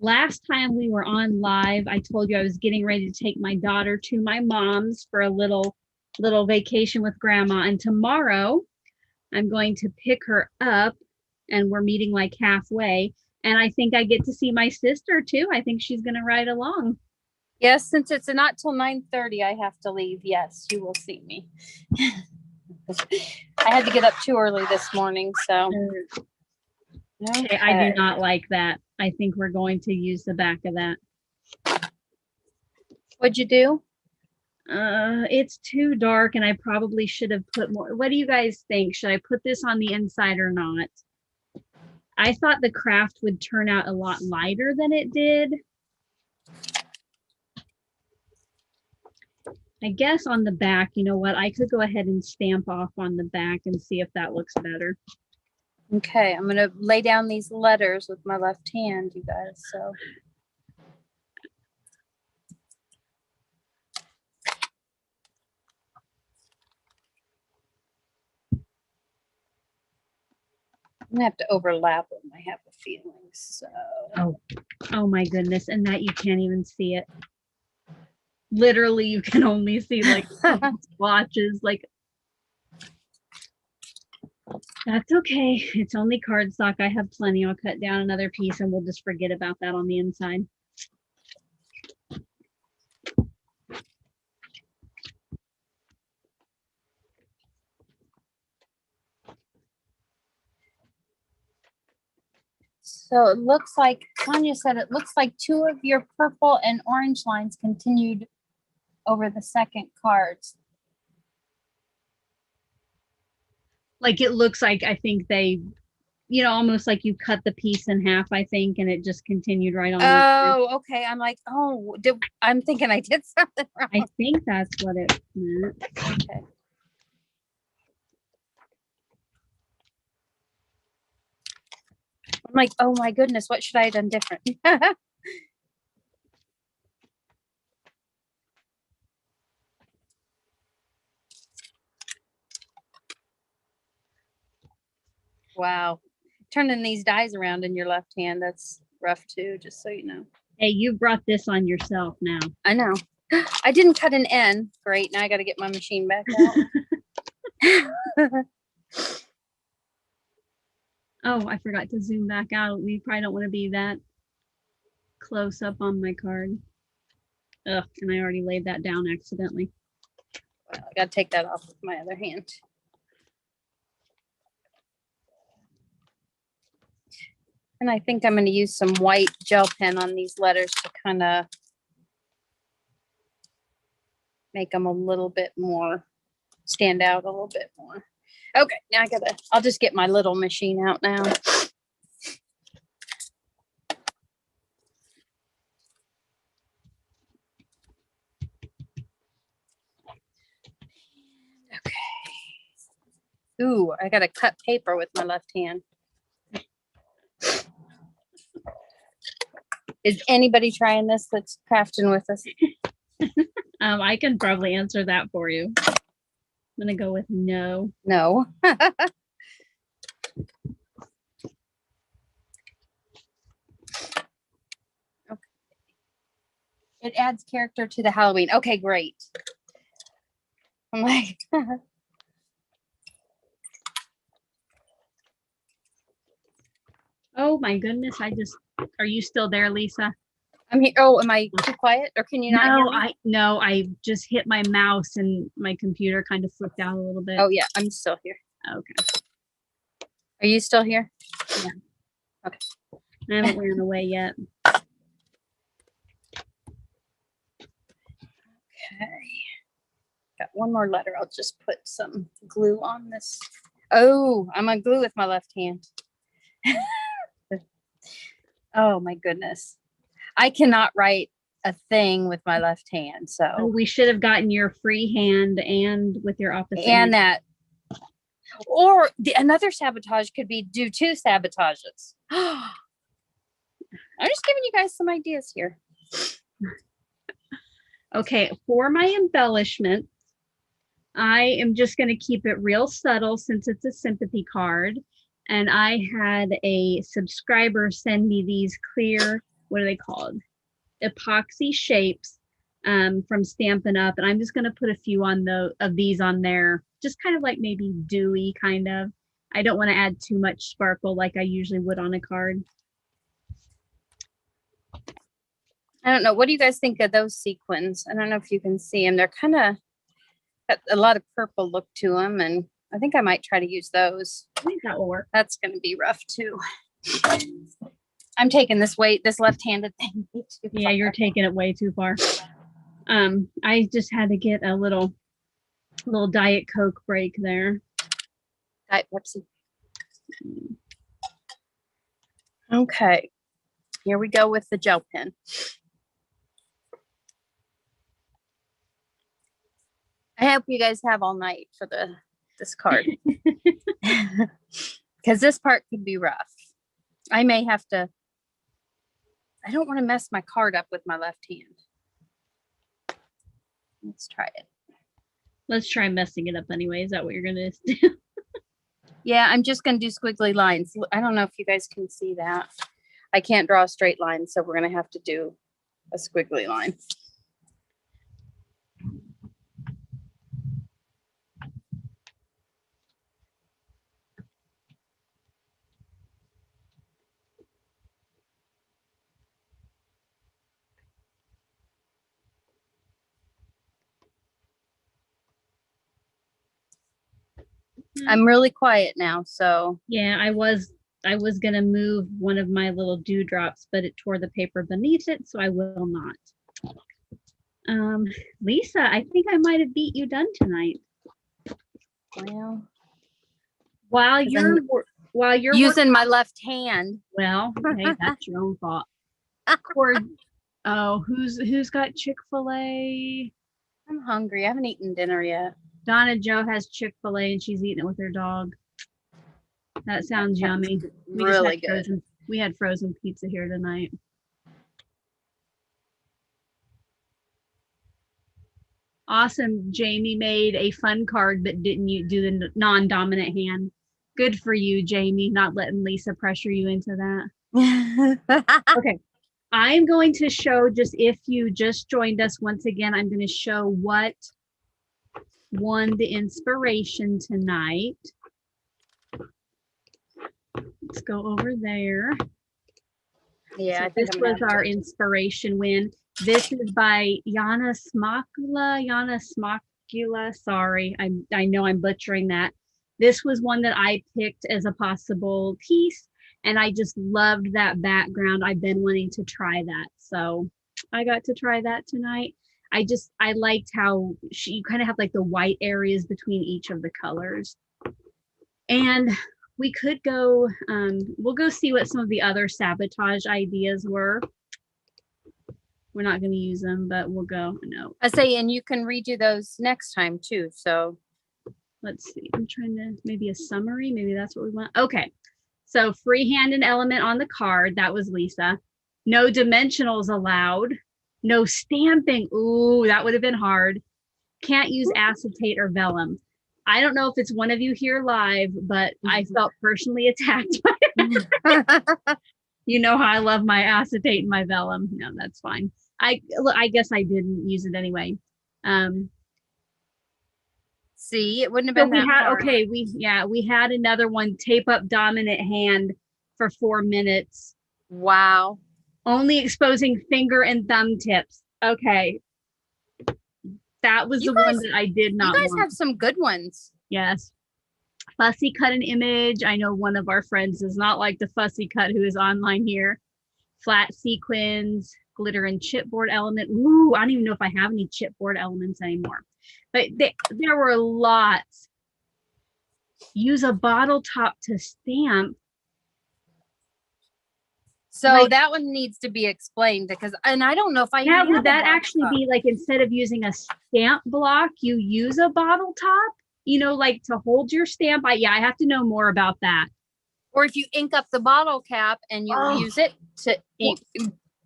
Last time we were on live, I told you I was getting ready to take my daughter to my mom's for a little vacation with grandma. And tomorrow I'm going to pick her up and we're meeting like halfway. And I think I get to see my sister too. I think she's going to ride along. Yes, since it's not till 9:30, I have to leave. Yes, you will see me. I had to get up too early this morning, so. Okay, I do not like that. I think we're going to use the back of that. What'd you do? It's too dark and I probably should have put more. What do you guys think? Should I put this on the inside or not? I thought the craft would turn out a lot lighter than it did. I guess on the back, you know what? I could go ahead and stamp off on the back and see if that looks better. Okay, I'm going to lay down these letters with my left hand, you guys. So. I'm going to have to overlap them, I have a feeling. So. Oh my goodness. And that you can't even see it. Literally, you can only see like splotches. Like, that's okay. It's only cardstock. I have plenty. I'll cut down another piece and we'll just forget about that on the inside. So it looks like Tanya said it looks like 2 of your purple and orange lines continued over the second cards. Like it looks like, I think they, you know, almost like you cut the piece in half, I think, and it just continued right on. Oh, okay. I'm like, oh, I'm thinking I did something wrong. I think that's what it meant. Okay. I'm like, oh my goodness, what should I have done different? Wow. Turning these dies around in your left hand, that's rough too, just so you know. Hey, you brought this on yourself now. I know. I didn't cut an N. Great. Now I got to get my machine back out. Oh, I forgot to zoom back out. We probably don't want to be that close up on my card. Ugh, and I already laid that down accidentally. Well, I got to take that off with my other hand. And I think I'm going to use some white gel pen on these letters to kind of make them a little bit more, stand out a little bit more. Okay, now I'll just get my little machine out now. Okay. Ooh, I got to cut paper with my left hand. Is anybody trying this that's crafting with us? I can probably answer that for you. I'm gonna go with no. No. Okay. It adds character to the Halloween. Okay, great. I'm like, oh my goodness! Are you still there, Lisa? I'm here. Oh, am I too quiet, or can you not hear me? No, I just hit my mouse and my computer kind of flipped out a little bit. Oh yeah, I'm still here. Okay. Are you still here? Yeah. Okay. I haven't ran away yet. Okay. Got one more letter. I'll just put some glue on this. Oh, I'm gonna glue with my left hand. Oh my goodness. I cannot write a thing with my left hand. So we should have gotten your free hand and with your opposite and hand. that. Or another sabotage could be do 2 sabotages. I'm just giving you guys some ideas here. Okay, for my embellishment, I am just going to keep it real subtle since it's a sympathy card. And I had a subscriber send me these clear, what are they called? Epoxy shapes from Stampin' Up. And I'm just going to put a few of these on there, just kind of like maybe dewy kind of. I don't want to add too much sparkle like I usually would on a card. I don't know. What do you guys think of those sequins? I don't know if you can see them. They're kind of got a lot of purple look to them. And I think I might try to use those. I think that will work. That's going to be rough too. I'm taking this left-handed thing. Yeah, you're taking it way too far. I just had to get a little Diet Coke break there. Diet Pepsi. Okay. Here we go with the gel pen. I hope you guys have all night for this card. Because this part could be rough. I may have to. I don't want to mess my card up with my left hand. Let's try it. Let's try messing it up anyway. Is that what you're going to do? Yeah, I'm just going to do squiggly lines. I don't know if you guys can see that. I can't draw a straight line, so we're going to have to do a squiggly line. I'm really quiet now, so. Yeah, I was I was going to move one of my little dewdrops, but it tore the paper beneath it, so I will not. Lisa, I think I might have beat you done tonight. Well, while you're using my left hand. Well, hey, that's your own fault. Oh, who's got Chick-fil-A? I'm hungry. I haven't eaten dinner yet. Donna Jo has Chick-fil-A and she's eating it with her dog. That sounds yummy. Really good. We had frozen pizza here tonight. Awesome. Jamie made a fun card, but didn't you do the non-dominant hand? Good for you, Jamie, not letting Lisa pressure you into that. Okay. I'm going to show, just if you just joined us once again, I'm going to show what won the inspiration tonight. Let's go over there. Yeah, so I think this was our inspiration win. This is by Yana Smakula. Sorry, I know I'm butchering that. This was one that I picked as a possible piece, and I just loved that background. I've been wanting to try that, so I got to try that tonight. I liked how you kind of have like the white areas between each of the colors. And we could go, we'll go see what some of the other Sabotage ideas were. We're not going to use them, but we'll go. No. I say, and you can redo those next time too. So let's see. I'm trying to, maybe a summary. Maybe that's what we want. Okay. So freehand and element on the card. That was Lisa. No dimensionals allowed. No stamping. Ooh, that would have been hard. Can't use acetate or vellum. I don't know if it's one of you here live, but I felt personally attacked by it. You know how I love my acetate and my vellum. No, that's fine. I guess I didn't use it anyway. See, it wouldn't have been that hard. Okay, we had another one, tape up dominant hand for 4 minutes. Wow. Only exposing finger and thumb tips. Okay. That was one that I did not want. You guys have some good ones. Yes. Fussy cut an image. I know one of our friends does not like the fussy cut who is online here. Flat sequins, glitter and chipboard element. Ooh, I don't even know if I have any chipboard elements anymore. But there were lots. Use a bottle top to stamp. So that one needs to be explained because, and I don't know if I. Yeah, would that actually be like instead of using a stamp block, you use a bottle top? You know, like to hold your stamp. I have to know more about that. Or if you ink up the bottle cap and you use it to ink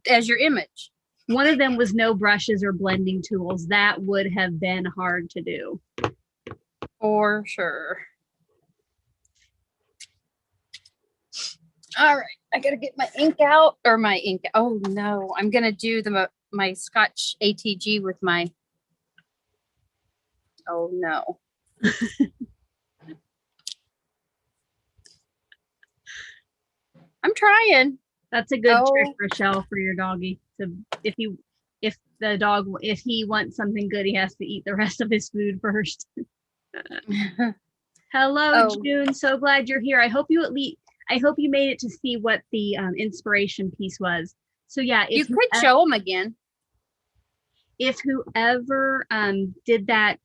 as your image. One of them was no brushes or blending tools. That would have been hard to do. For sure. All right, I gotta get my ink out or my ink. Oh no, I'm gonna do my Scotch ATG with my. Oh no. I'm trying. That's a good trick, Rochelle, for your doggy. So if he wants something good, he has to eat the rest of his food first. Hello, June. So glad you're here. I hope you made it to see what the inspiration piece was. So yeah, you could show them again. If whoever did that,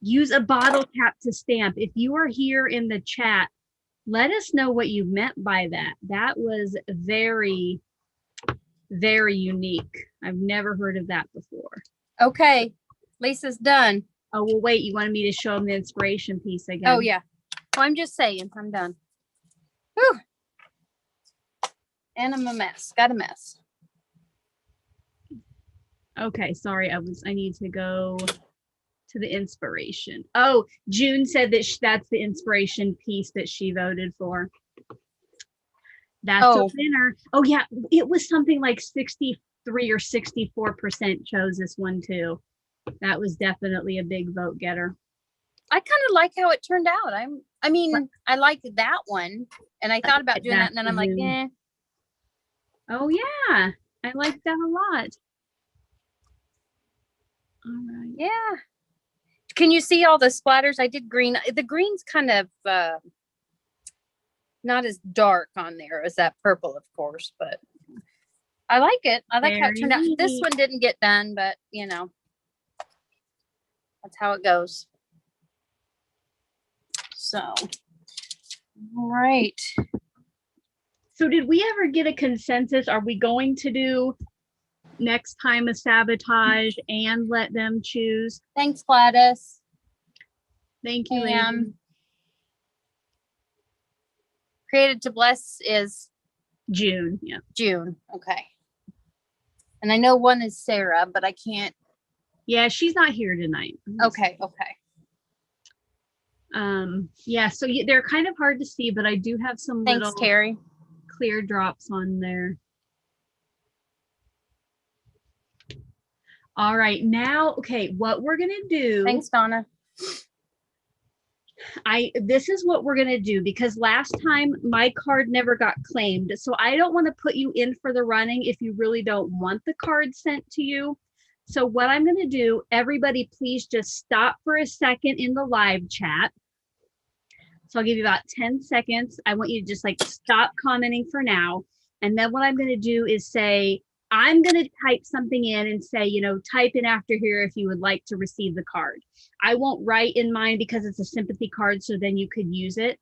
use a bottle cap to stamp. If you are here in the chat, let us know what you meant by that. That was very, very unique. I've never heard of that before. Okay, Lisa's done. Oh, well, wait, you wanted me to show them the inspiration piece again. Oh, yeah. Well, I'm just saying, I'm done. Whew. And I'm a mess. Got a mess. Okay, sorry. I need to go to the inspiration. Oh, June said that that's the inspiration piece that she voted for. That's a winner. Oh yeah, it was something like 63 or 64% chose this one too. That was definitely a big vote getter. I kind of like how it turned out. I like that one, and I thought about doing that, and then I'm like, eh. Oh yeah, I like that a lot. All right. Yeah. Can you see all the splatters? I did green. The green's kind of not as dark on there as that purple, of course, but I like it. I like how it turned out. This one didn't get done, but you know, that's how it goes. So, all right. So did we ever get a consensus? Are we going to do next time a sabotage and let them choose? Thanks, Gladys. Thank you, lady. Created to Bless is June. Yeah. June. Okay. And I know one is Sarah, but I can't. Yeah, she's not here tonight. Okay. Okay. Yeah, so they're kind of hard to see, but I do have some Thanks, little Terry. clear drops on there. All right, now, okay, what we're gonna do. Thanks, Donna. This is what we're gonna do, because last time my card never got claimed, so I don't want to put you in for the running if you really don't want the card sent to you. So what I'm gonna do, everybody please just stop for a second in the live chat. So I'll give you about 10 seconds. I want you to just like stop commenting for now. And then what I'm going to do is say, I'm going to type something in and say, you know, type in after here if you would like to receive the card. I won't write in mine because it's a sympathy card, so then you could use it.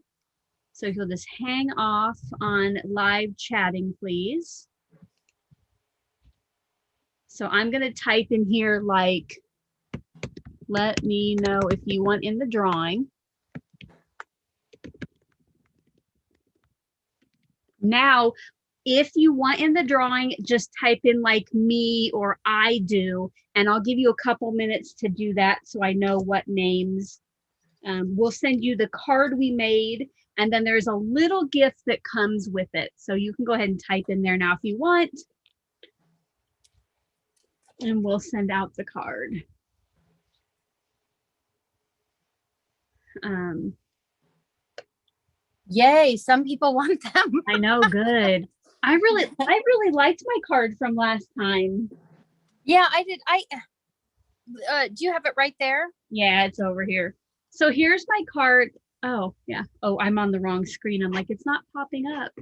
So if you'll just hang off on live chatting, please. So I'm going to type in here like, let me know if you want in the drawing. Now, if you want in the drawing, just type in like me or I do, and I'll give you a couple minutes to do that so I know what names. We'll send you the card we made, and then there's a little gift that comes with it. So you can go ahead and type in there now if you want, and we'll send out the card. Yay, some people want them. I know, good. I really liked my card from last time. Yeah, I did. Do you have it right there? Yeah, it's over here. So here's my card. Oh, yeah. Oh, I'm on the wrong screen. I'm like, it's not popping up.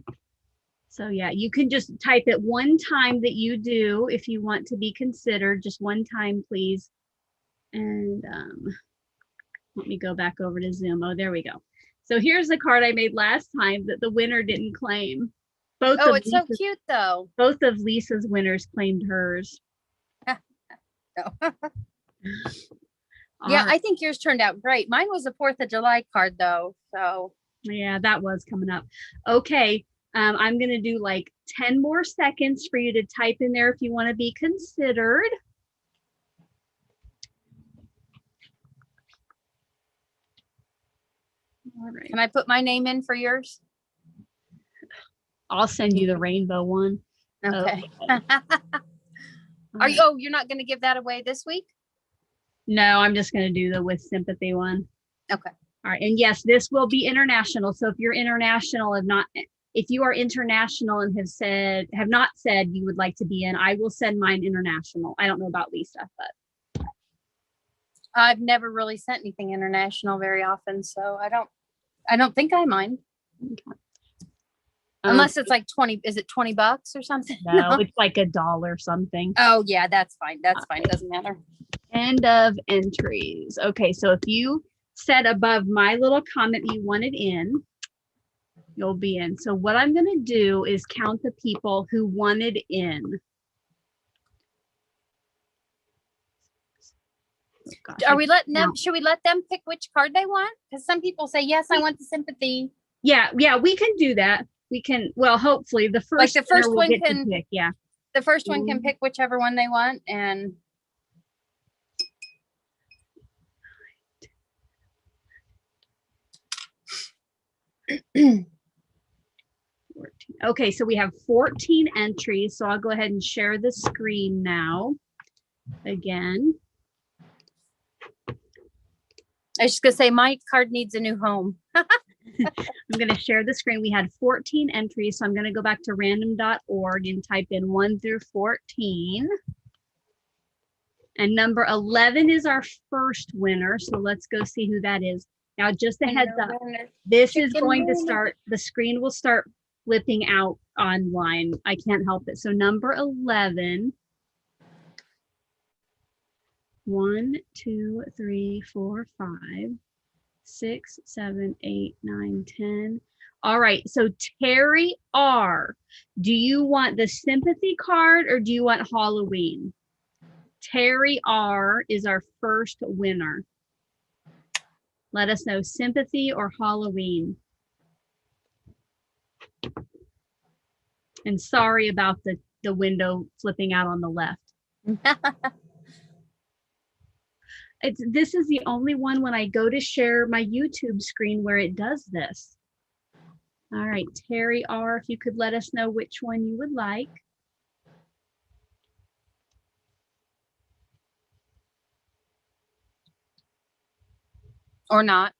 So yeah, you can just type it one time that you do if you want to be considered. Just one time, please. And let me go back over to Zoom. Oh, there we go. So here's the card I made last time that the winner didn't claim. Oh, it's so cute though. Both of Lisa's winners claimed hers. No. Yeah, right. I think yours turned out great. Mine was a 4th of July card though. So yeah, that was coming up. Okay. I'm going to do like 10 more seconds for you to type in there if you want to be considered. All right. Can I put my name in for yours? I'll send you the rainbow one. Okay. You're not going to give that away this week? No, I'm just going to do the with sympathy one. Okay. All right. And yes, this will be international. So if you're international, if you are international and have not said you would like to be in, I will send mine international. I don't know about Lisa, but I've never really sent anything international very often, so I don't think I mind. Okay. Unless it's like 20, is it $20 or something? No, it's like $1 something. Oh yeah, that's fine. That's fine. Doesn't matter. End of entries. Okay, so if you said above my little comment you wanted in, you'll be in. So what I'm going to do is count the people who wanted in. Oh, gosh, Are we letting them? Should we let them pick which card they want? Because some people say yes, I want the sympathy. Yeah, we can do that. We can. Well, hopefully the first one can pick. Yeah, the first one can pick whichever one they want, and okay, so we have 14 entries. So I'll go ahead and share the screen now. Again, I was just gonna say my card needs a new home. I'm going to share the screen. We had 14 entries, so I'm going to go back to random.org and type in 1 through 14. And number 11 is our first winner, so let's go see who that is. Now, just a And heads no up, winner. this is Chicken going to dinner. start, the screen will start flipping out online. I can't help it. So number 11. 1, 2, 3, 4, 5, 6, 7, 8, 9, 10. All right. So Terry R, do you want the sympathy card or do you want Halloween? Terry R is our first winner. Let us know, sympathy or Halloween. And sorry about the window flipping out on the left. This is the only one when I go to share my YouTube screen where it does this. All right, Terry R, if you could let us know which one you would like. Or not.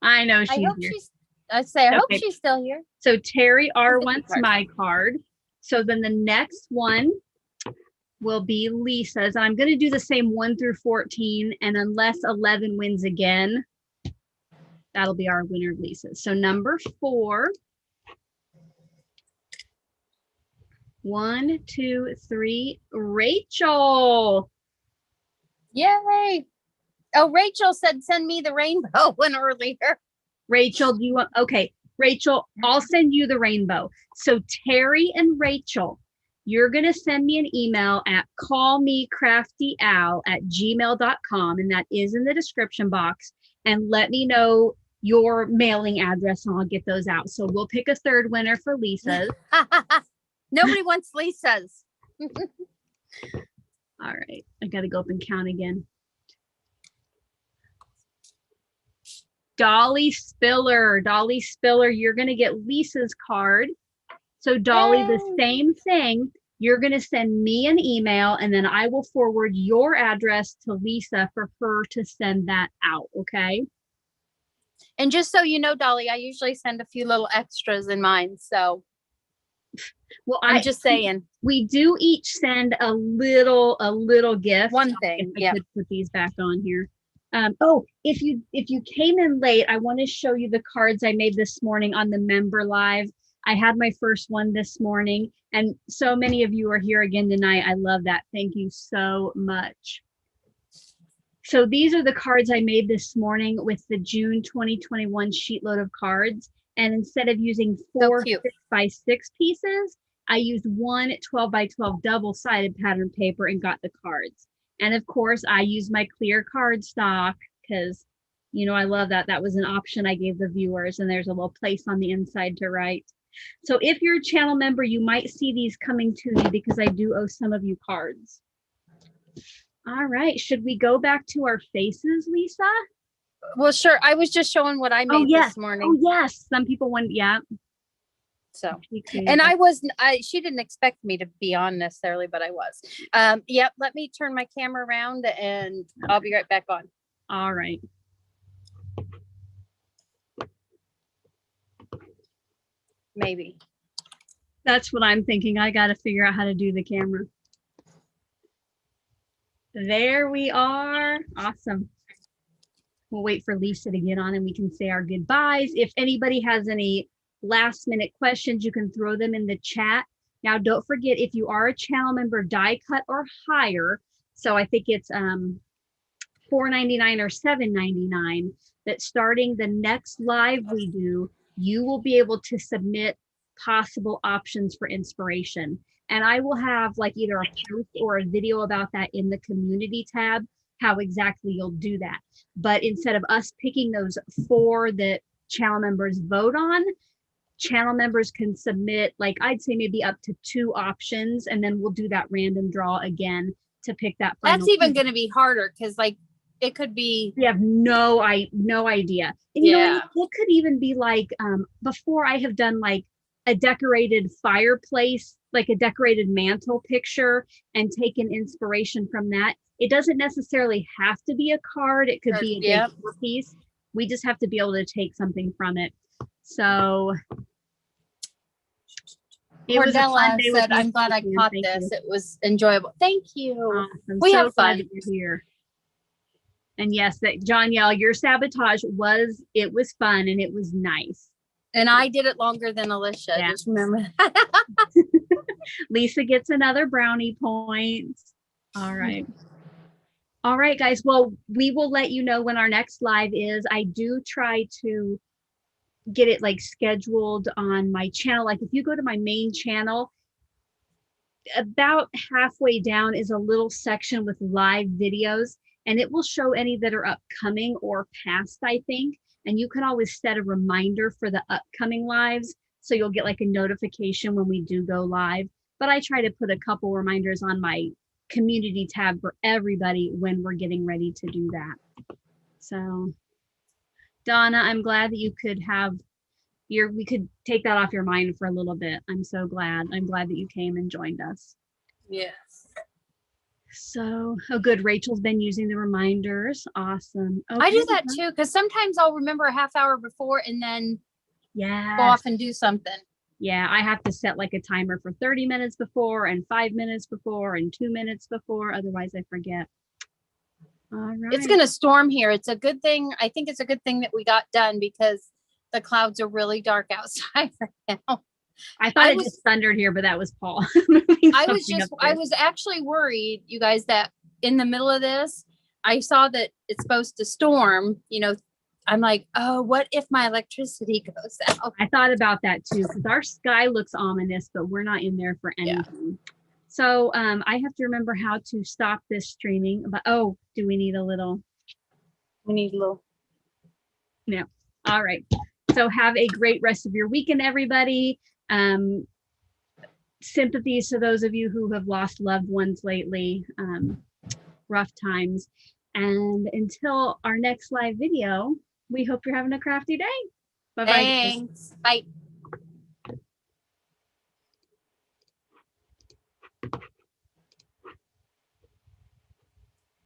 I know she's here. I hope she's still here. So Terry R Sympathy wants card. my card. So then the next one will be Lisa's. I'm going to do the same 1 through 14. And unless 11 wins again, that'll be our winner, Lisa's. So number 4. 1, 2, 3, Rachel. Yay. Oh, Rachel said, send me the rainbow one earlier. Rachel, do you want, okay, Rachel, I'll send you the rainbow. So Terry and Rachel, you're going to send me an email at callmecraftyal@gmail.com, and that is in the description box, and let me know your mailing address and I'll get those out. So we'll pick a third winner for Lisa's. Nobody wants Lisa's. All right, I got to go up and count again. Dolly Spiller, you're going to get Lisa's card. So Dolly, the same thing. You're going to send me an email and then I will forward your address to Lisa for her to send that out. Okay. And just so you know, Dolly, I usually send a few little extras in mine. So well, I'm just saying. We do each send a little gift. One thing. I could put these back on here. Oh, if you came in late, I want to show you the cards I made this morning on the member live. I had my first one this morning, and so many of you are here again tonight. I love that. Thank you so much. So these are the cards I made this morning with the June 2021 sheet load of cards. And instead of using 4 6x6 pieces, I used 1 12x12 double-sided pattern paper and got the cards. And of course, I use my clear cardstock because, you know, I love that. That was an option I gave the viewers, and there's a little place on the inside to write. So if you're a channel member, you might see these coming to you because I do owe some of you cards. All right. Should we go back to our faces, Lisa? Well, sure. I was just showing what I made this morning. Oh, yes. Some people want, yeah. So, and she didn't expect me to be on necessarily, but I was. Yep. Let me turn my camera around and I'll be right back on. All right. Maybe. That's what I'm thinking. I got to figure out how to do the camera. There we are. Awesome. We'll wait for Lisa to get on and we can say our goodbyes. If anybody has any last minute questions, you can throw them in the chat. Now, don't forget, if you are a channel member, die cut or higher, so I think it's $4.99 or $7.99, that starting the next live we do, you will be able to submit possible options for inspiration. And I will have like either a post or a video about that in the community tab, how exactly you'll do that. But instead of us picking those 4 that channel members vote on, channel members can submit, like I'd say maybe up to 2 options, and then we'll do that random draw again to pick that final. That's even going to be harder because like it could be. We have no idea. And you know, it could even be like before I have done like a decorated fireplace, like a decorated mantle picture, and taken inspiration from that. It doesn't necessarily have to be a card. It could be a decor piece. We just have to be able to take something from it. So Cordella said, I'm glad I caught this. It was enjoyable. Thank you. Awesome. We so have fun. Glad you're here. And yes, that John Yell, your sabotage was fun and it was nice. And I did it longer than Alicia. Yeah. Just remember. Lisa gets another brownie point. All right. All right, guys. Well, we will let you know when our next live is. I do try to get it like scheduled on my channel. Like if you go to my main channel, about halfway down is a little section with live videos, and it will show any that are upcoming or past, I think. And you can always set a reminder for the upcoming lives, so you'll get like a notification when we do go live. But I try to put a couple reminders on my community tab for everybody when we're getting ready to do that. So Donna, I'm glad that you could have we could take that off your mind for a little bit. I'm so glad. I'm glad that you came and joined us. Yes. So, oh good, Rachel's been using the reminders. Awesome. Okay. I do that too, because sometimes I'll remember a half hour before and then go off and do something. Yeah, I have to set like a timer for 30 minutes before and 5 minutes before and 2 minutes before. Otherwise I forget. All right. It's going to storm here. It's a good thing. I think it's a good thing that we got done because the clouds are really dark outside right now. I thought it just thundered here, but that was Paul. I was actually worried, you guys, that in the middle of this, I saw that it's supposed to storm, you know. I'm like, oh, what if my electricity goes out? I thought about that too, because our sky looks ominous, but we're not in there for anything. Yeah. So I have to remember how to stop this streaming. But do we need a little? We need a little. No. All right. So have a great rest of your weekend, everybody. Sympathies to those of you who have lost loved ones lately. Rough times. And until our next live video, we hope you're having a crafty day. Bye-bye. Thanks. Bye.